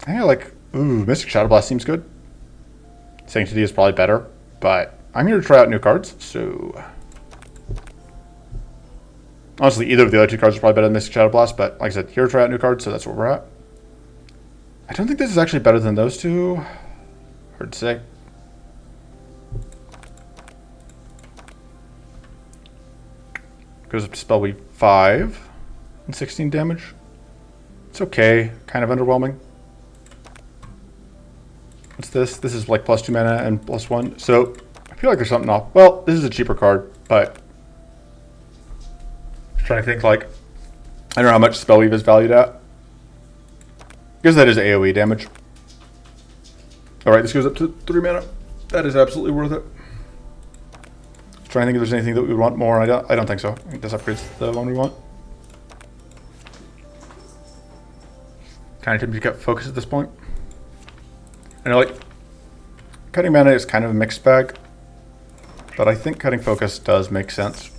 I think I like, Mystic Shadow Blast seems good. Sanctity is probably better. But I'm here to try out new cards, so honestly, either of the other two cards is probably better than Mystic Shadow Blast, but like I said, here to try out new cards, so that's where we're at. I don't think this is actually better than those two. Hard to say. Goes up to Spellweave 5 and 16 damage. It's okay, kind of underwhelming. What's this? This is like +2 mana and +1. So I feel like there's something off. Well, this is a cheaper card, but just trying to think like, I don't know how much Spellweave is valued at. I guess that is AoE damage. All right, this goes up to 3 mana. That is absolutely worth it. Just trying to think if there's anything that we would want more. I don't think so. I think this upgrades the one we want. Kind of tempted to get focus at this point. I know, like, cutting mana is kind of a mixed bag, but I think cutting focus does make sense.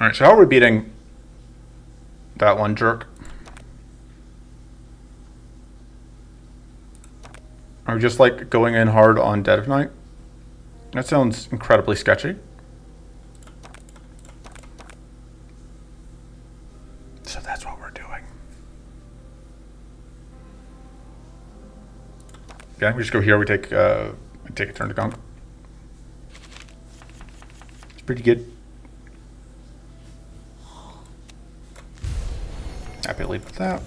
All right, so how are we beating that one jerk? Are we just, like, going in hard on Dead of Night? That sounds incredibly sketchy. So that's what we're doing. Yeah, we just go here. We take a turn to gunk. It's pretty good. Happy to leave with that.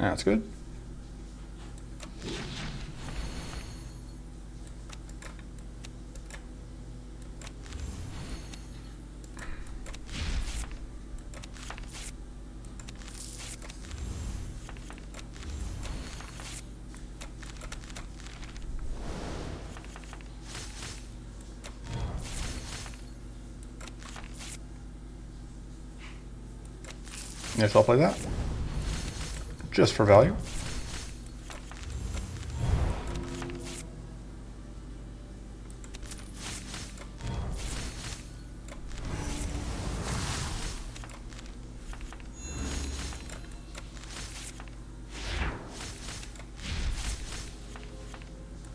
That's good. Yes, I'll play that. Just for value.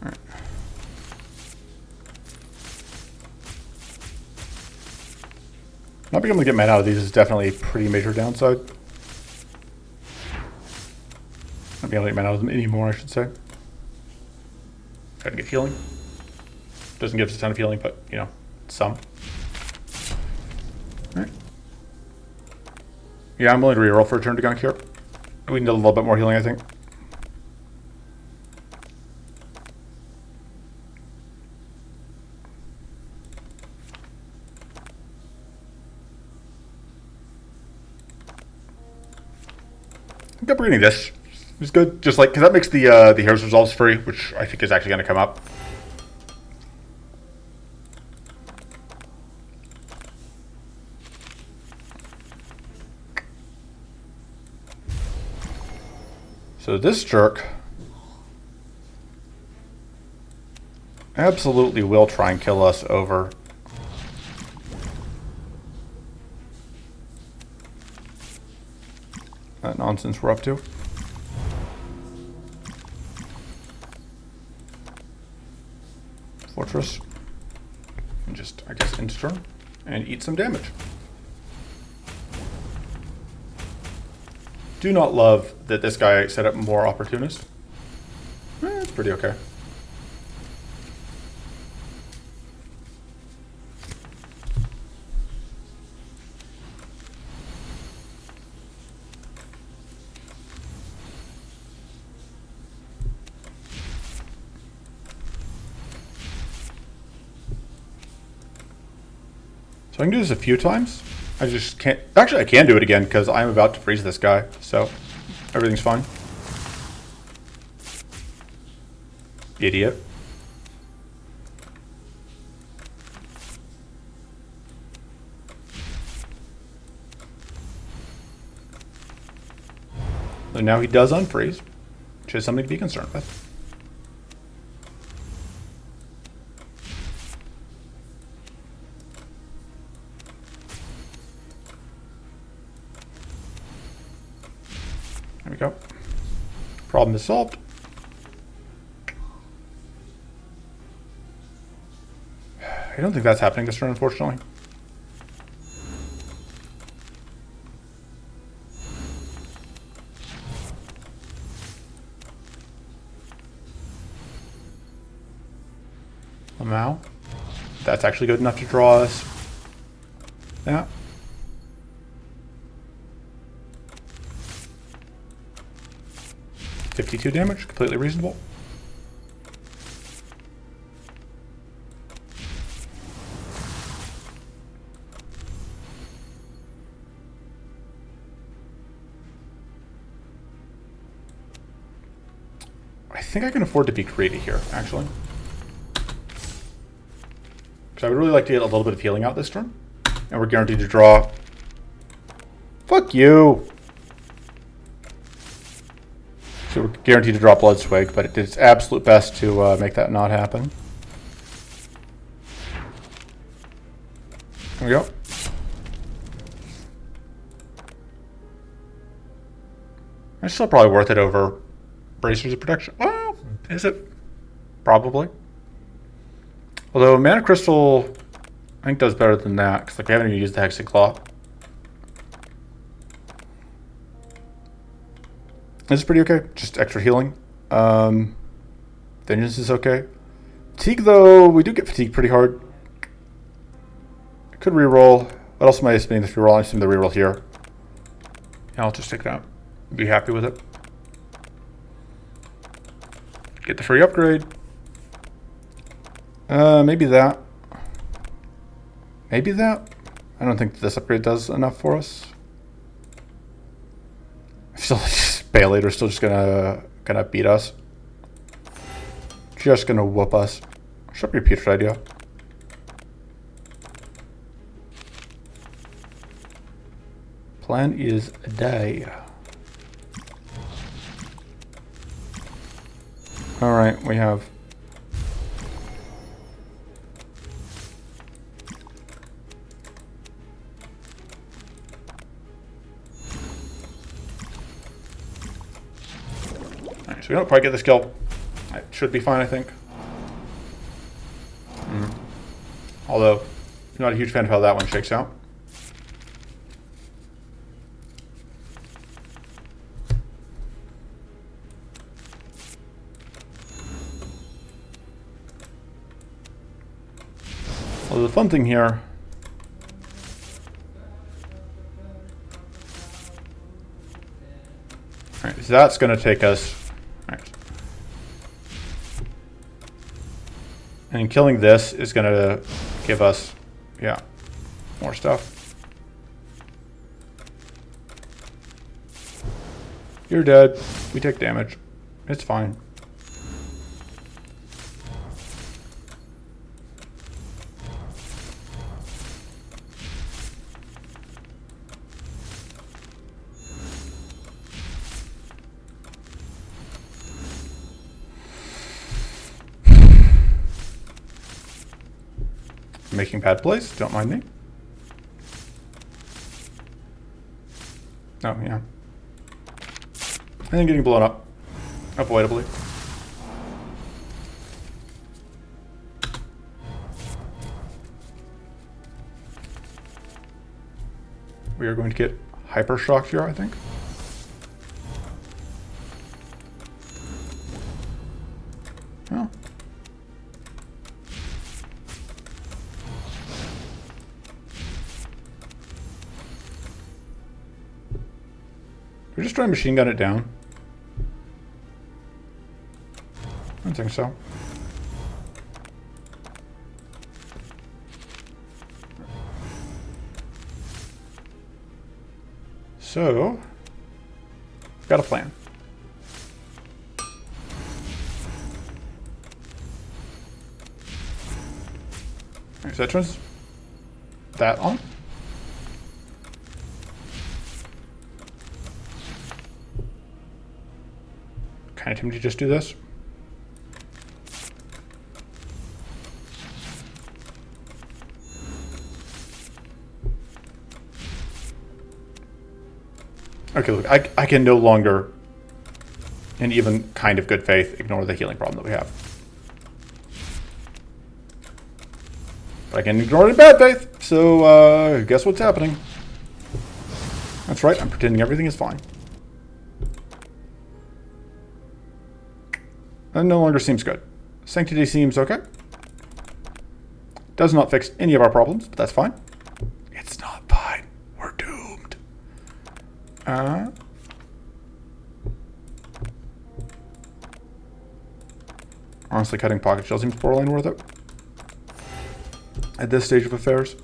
All right. Not being able to get mana out of these is definitely a pretty major downside. Not being able to get mana out of them anymore, I should say. Try to get healing. Doesn't give us a ton of healing, but, you know, some. Alright. Yeah, I'm willing to reroll for a turn to gunk here. We need a little bit more healing, I think. I think upgrading this is good, just like, because that makes the hero's resolves free, which I think is actually going to come up. So this jerk absolutely will try and kill us over that nonsense we're up to. Fortress. And just, I guess, end turn and eat some damage. Do not love that this guy set up more opportunist. It's pretty okay. So I can do this a few times. I just can't. Actually, I can do it again because I'm about to freeze this guy. So everything's fine. Idiot. So now he does unfreeze, which is something to be concerned with. There we go. Problem is solved. I don't think that's happening this turn, unfortunately. Lamau. That's actually good enough to draw us. Yeah. $52 damage, completely reasonable. I think I can afford to be greedy here, actually. Because I would really like to get a little bit of healing out this turn. And we're guaranteed to draw. Fuck you! So we're guaranteed to draw Blood Swig, but it did its absolute best to make that not happen. There we go. It's still probably worth it over Bracers of Protection. Well, is it? Probably. Although Mana Crystal, I think, does better than that, because like, we haven't even used the Hexing Claw. This is pretty okay. Just extra healing. Vengeance is okay. Fatigue, though, we do get Fatigue pretty hard. I could reroll. What else am I spending this reroll? I'm spending the reroll here. Yeah, I'll just take it out. Be happy with it. Get the free upgrade. Maybe that. Maybe that? I don't think this upgrade does enough for us. I feel like Spellweave still just gonna beat us. Just gonna whoop us. Should be a Putrid idea. Plan is a die. Alright, we have... Alright, so we don't quite get this kill. It should be fine, I think. Although, I'm not a huge fan of how that one shakes out. Well, the fun thing here... Alright, so that's going to take us... Alright. And killing this is going to give us, yeah, more stuff. You're dead. We take damage. It's fine. Making bad plays, don't mind me. Oh, yeah. And then getting blown up, avoidably. We are going to get hyper shocked here, I think. Oh. We're just trying to machine gun it down. I don't think so. So, got a plan. Alright, so that turns that on. Kind of tempted to just do this. Okay, look, I can no longer, in even kind of good faith, ignore the healing problem that we have. But I can ignore it in bad faith, so guess what's happening? That's right, I'm pretending everything is fine. That no longer seems good. Sanctity seems okay. Does not fix any of our problems, but that's fine. It's not fine. We're doomed. Honestly, cutting pocket shell seems borderline worth it. At this stage of affairs.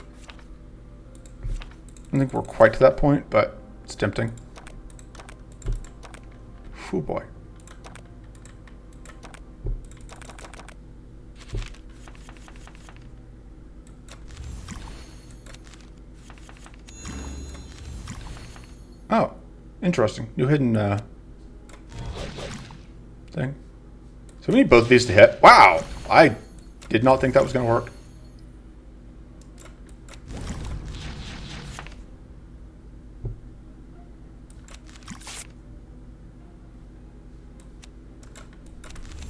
I don't think we're quite to that point, but it's tempting. Oh boy. Oh, interesting. New hidden thing. So we need both of these to hit. Wow! I did not think that was going to work.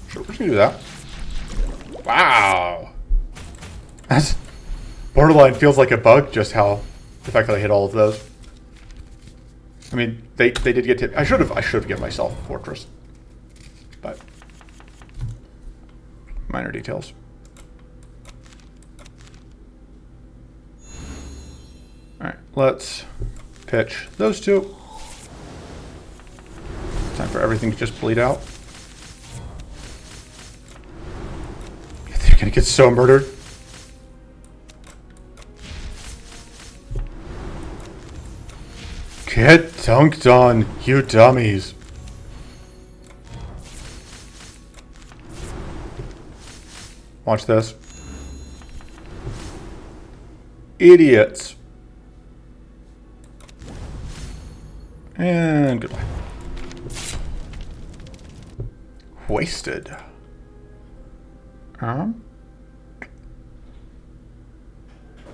Sure, we're just going to do that. Wow! That's borderline feels like a bug, just how the fact that I hit all of those. I mean, they did get to... I should have given myself a fortress. But minor details. Alright, let's pitch those two. Time for everything to just bleed out. You're gonna get so murdered. Get dunked on, you dummies. Watch this. Idiots. And goodbye. Wasted.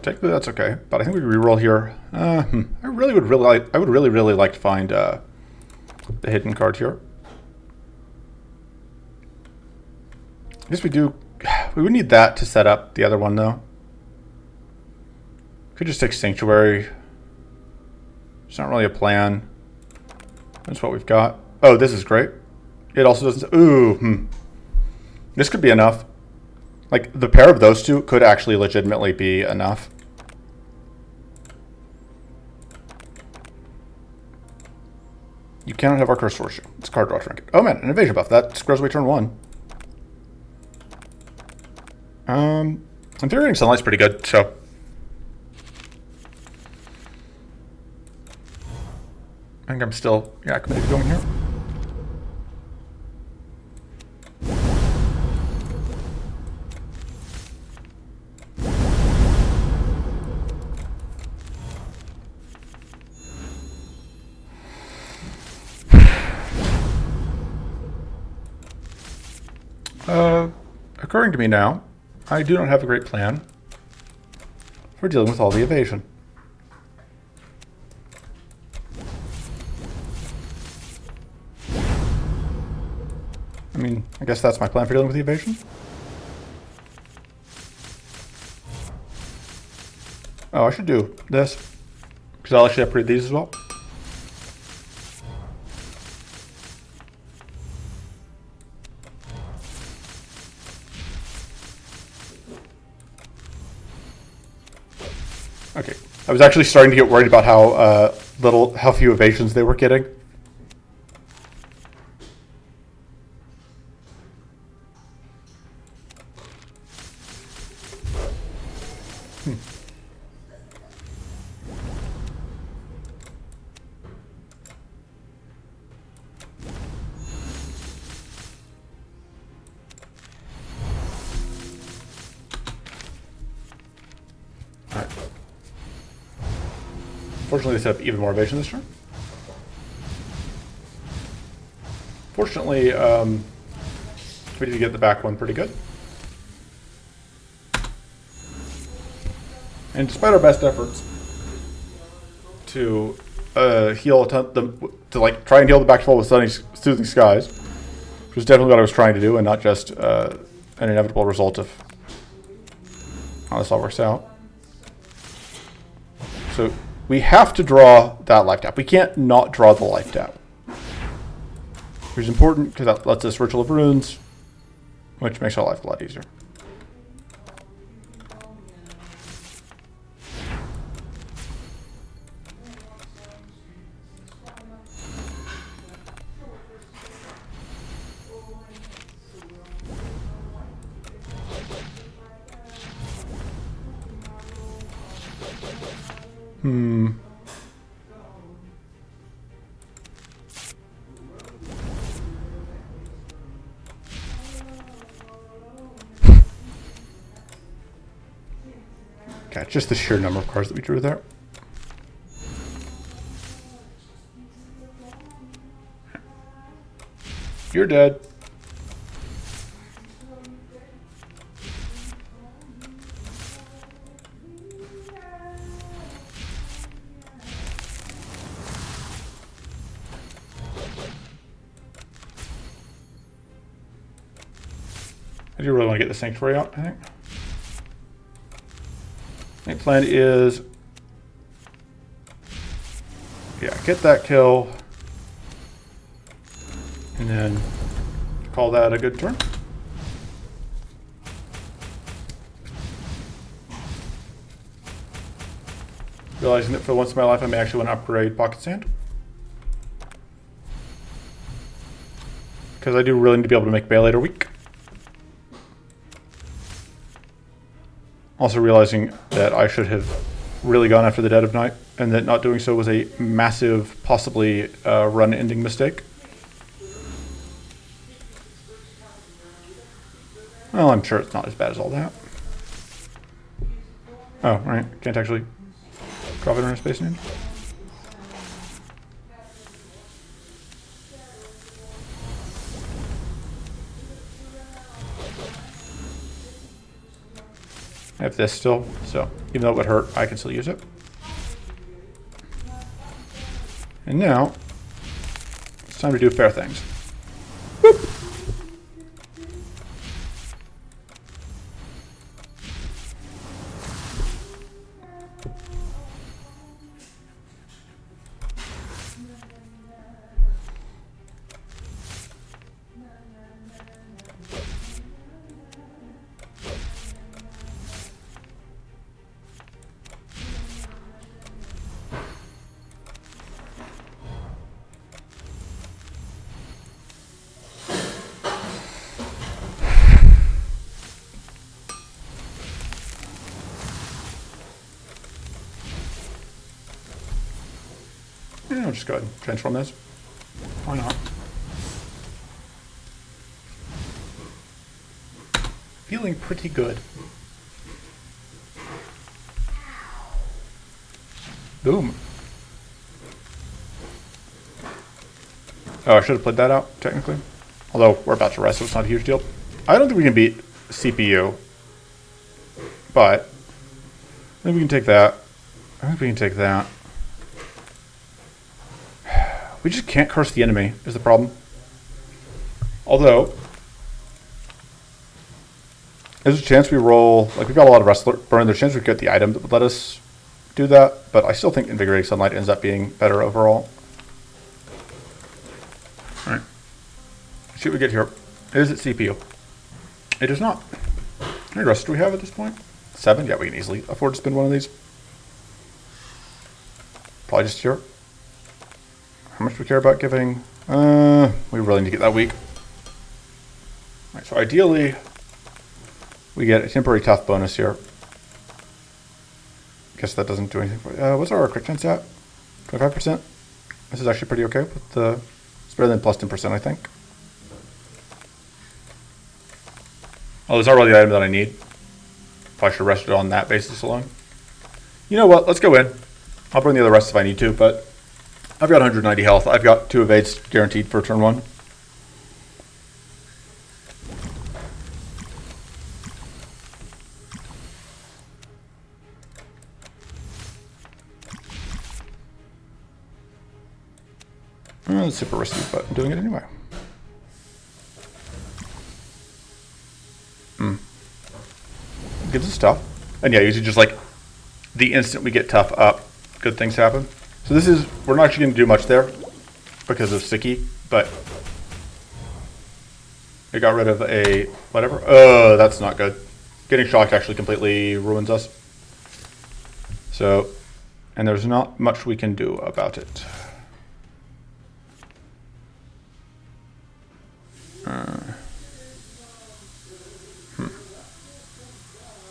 Technically that's okay, but I think we reroll here. I would really like to find the hidden card here. I guess we do. We would need that to set up the other one though. Could just take Sanctuary. It's not really a plan. That's what we've got. Oh, this is great. It also doesn't. Ooh, This could be enough. Like, the pair of those two could actually legitimately be enough. You cannot have our curse force you. It's a card draw trinket. Oh man, an evasion buff. That scrolls away turn 1. Infuriating Sunlight's pretty good, so. I think I'm still, committed to going here. Occurring to me now, I do not have a great plan for dealing with all the evasion. I mean, I guess that's my plan for dealing with the evasion. Oh, I should do this, because I'll actually upgrade these as well. Okay, I was actually starting to get worried about how few evasions they were getting. Fortunately, they set up even more evasion this turn. Fortunately, we did get the back one pretty good. And despite our best efforts to heal, to try and heal the back 12 with Soothing Skies, which was definitely what I was trying to do, and not just an inevitable result of how this all works out. So we have to draw that life tap. We can't not draw the life tap. Which is important because that lets us Ritual of Runes, which makes our life a lot easier. Okay, just the sheer number of cards that we drew there. You're dead. I do really want to get the Sanctuary out, I think. My plan is, get that kill, and then call that a good turn. Realizing that for once in my life I may actually want to upgrade Pocket Sand. Because I do really need to be able to make Bailator weak. Also realizing that I should have really gone after the Dead of Night, and that not doing so was a massive, possibly run-ending mistake. Well, I'm sure it's not as bad as all that. Oh, right. Can't actually drop it on a Space Ninja. I have this still, so even though it would hurt, I can still use it. And now, it's time to do fair things. Whoop. Yeah, I'll just go ahead and transform this. Why not? Feeling pretty good. Boom. Oh, I should have played that out, technically. Although, we're about to rest, so it's not a huge deal. I don't think we can beat CPU. But, I think we can take that. I think we can take that. We just can't curse the enemy, is the problem. Although, there's a chance we roll, like we've got a lot of Wrestler Burn, there's a chance we get the item that would let us do that, but I still think Invigorating Sunlight ends up being better overall. Alright. See what we get here. Is it CPU? It is not. How many rests do we have at this point? 7? Yeah, we can easily afford to spend one of these. Probably just here. How much do we care about giving? We really need to get that weak. Alright, so ideally, we get a temporary tough bonus here. Guess that doesn't do anything for what's our crit chance at? 25%? This is actually pretty okay with the, it's better than plus 10%, I think. Oh, those are really the item that I need. Probably should rest it on that basis alone. You know what? Let's go in. I'll bring the other rest if I need to, but I've got 190 health. I've got 2 evades guaranteed for turn 1. Well, it's super risky, but I'm doing it anyway. Gives us tough. And yeah, usually just like the instant we get tough up, good things happen. So this is, we're not actually going to do much there because of Sticky, but it got rid of a whatever. Oh, that's not good. Getting shocked actually completely ruins us. So, and there's not much we can do about it.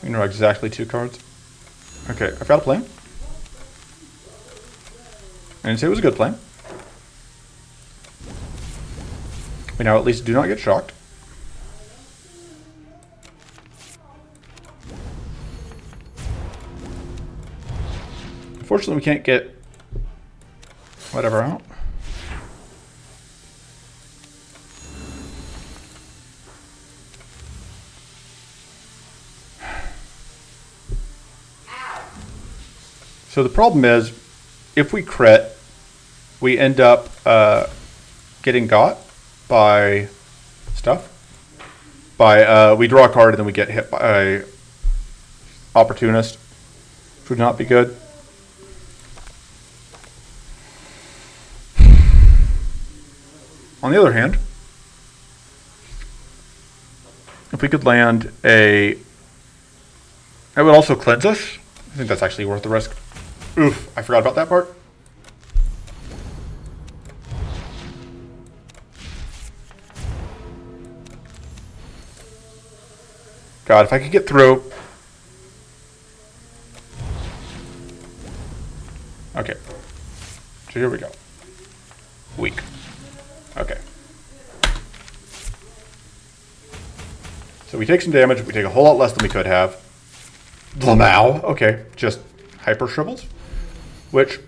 You know exactly 2 cards. Okay, I've got a plan. I didn't say it was a good plan. We now at least do not get shocked. Unfortunately, we can't get whatever out. So the problem is, if we crit, we end up getting got by stuff. By we draw a card and then we get hit by Opportunist, which would not be good. On the other hand, if we could land a, it would also cleanse us. I think that's actually worth the risk. Oof, I forgot about that part. God, if I could get through. here we go. Weak. Okay. So we take some damage. We take a whole lot less than we could have. Lamau. Okay, just hyper shrivels, which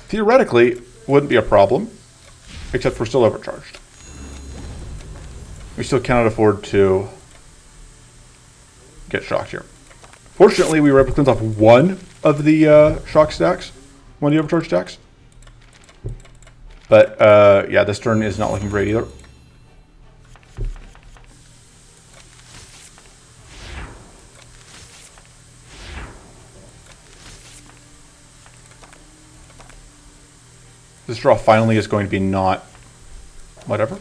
theoretically wouldn't be a problem, except we're still overcharged. We still cannot afford to get shocked here. Fortunately, we were able to cleanse off one of the shock stacks, one of the overcharge stacks. But yeah, this turn is not looking great either. This draw finally is going to be not whatever.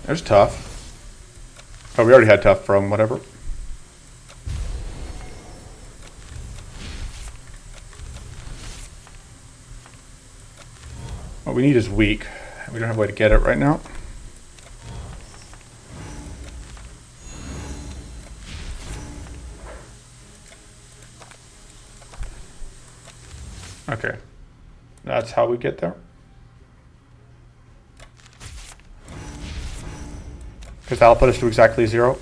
There's tough. Oh, we already had tough from whatever. What we need is weak. We don't have a way to get it right now. Okay. That's how we get there. Because that'll put us to exactly 0.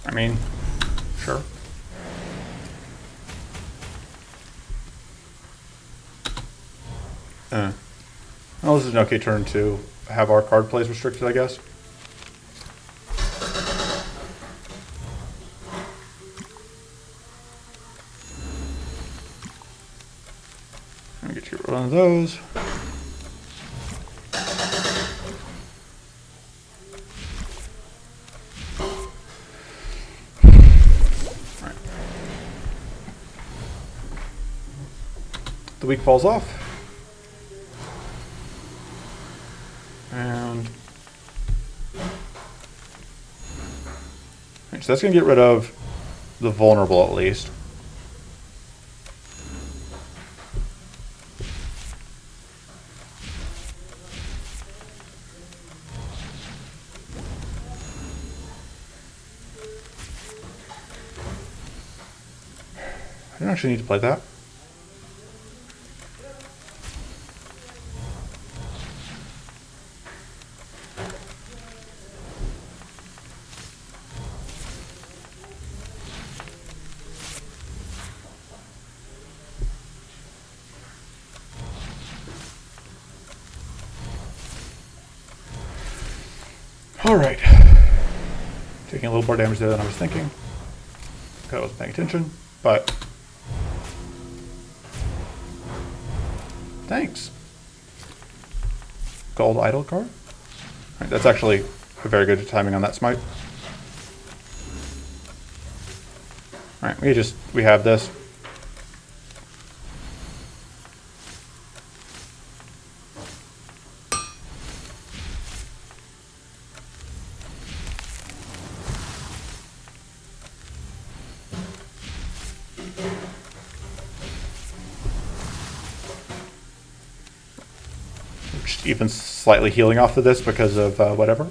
I mean, sure. Well, this is an okay turn to have our card plays restricted, I guess. Let me get you one of those. The weak falls off. And so that's going to get rid of the vulnerable at least. I don't actually need to play that. All right. Taking a little more damage there than I was thinking. I wasn't paying attention, but thanks. Gold idol card. All right, that's actually a very good timing on that smite. All right, we have this. Even slightly healing off of this because of whatever.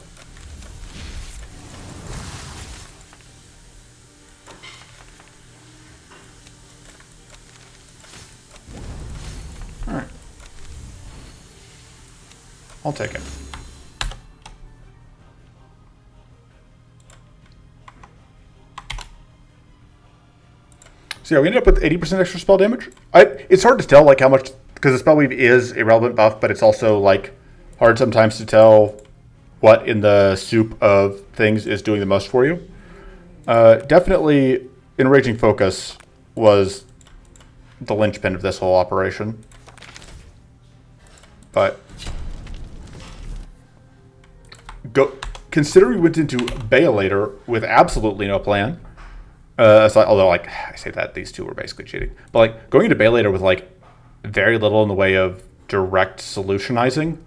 All right. I'll take it. So yeah, we ended up with 80% extra spell damage. It's hard to tell like how much, because the Spellweave is a relevant buff, but it's also like hard sometimes to tell what in the soup of things is doing the most for you. Definitely, Enraging Focus was the linchpin of this whole operation. But considering we went into Baelator with absolutely no plan, although like I say that these two were basically cheating, but like going into Baelator with like very little in the way of direct solutionizing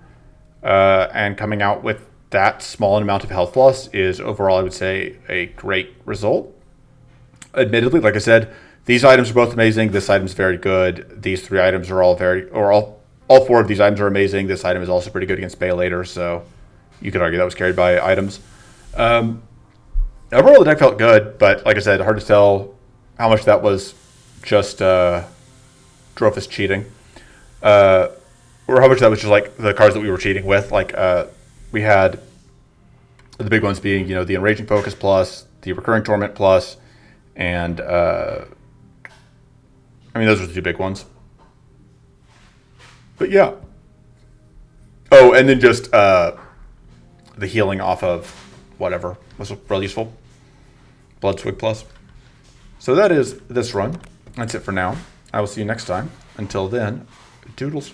and coming out with that small amount of health loss is overall, I would say, a great result. Admittedly, like I said, these items are both amazing. This item's very good. These three items are all four of these items are amazing. This item is also pretty good against Bailator, so you could argue that was carried by items. Overall, the deck felt good, but like I said, hard to tell how much that was just Drofis cheating. Or how much that was just like the cards that we were cheating with. Like we had the big ones being, the Enraging Focus plus, the Recurring Torment plus, and those were the two big ones. But yeah. Oh, and then just the healing off of whatever was really useful. Blood Swig plus. So that is this run. That's it for now. I will see you next time. Until then, doodles.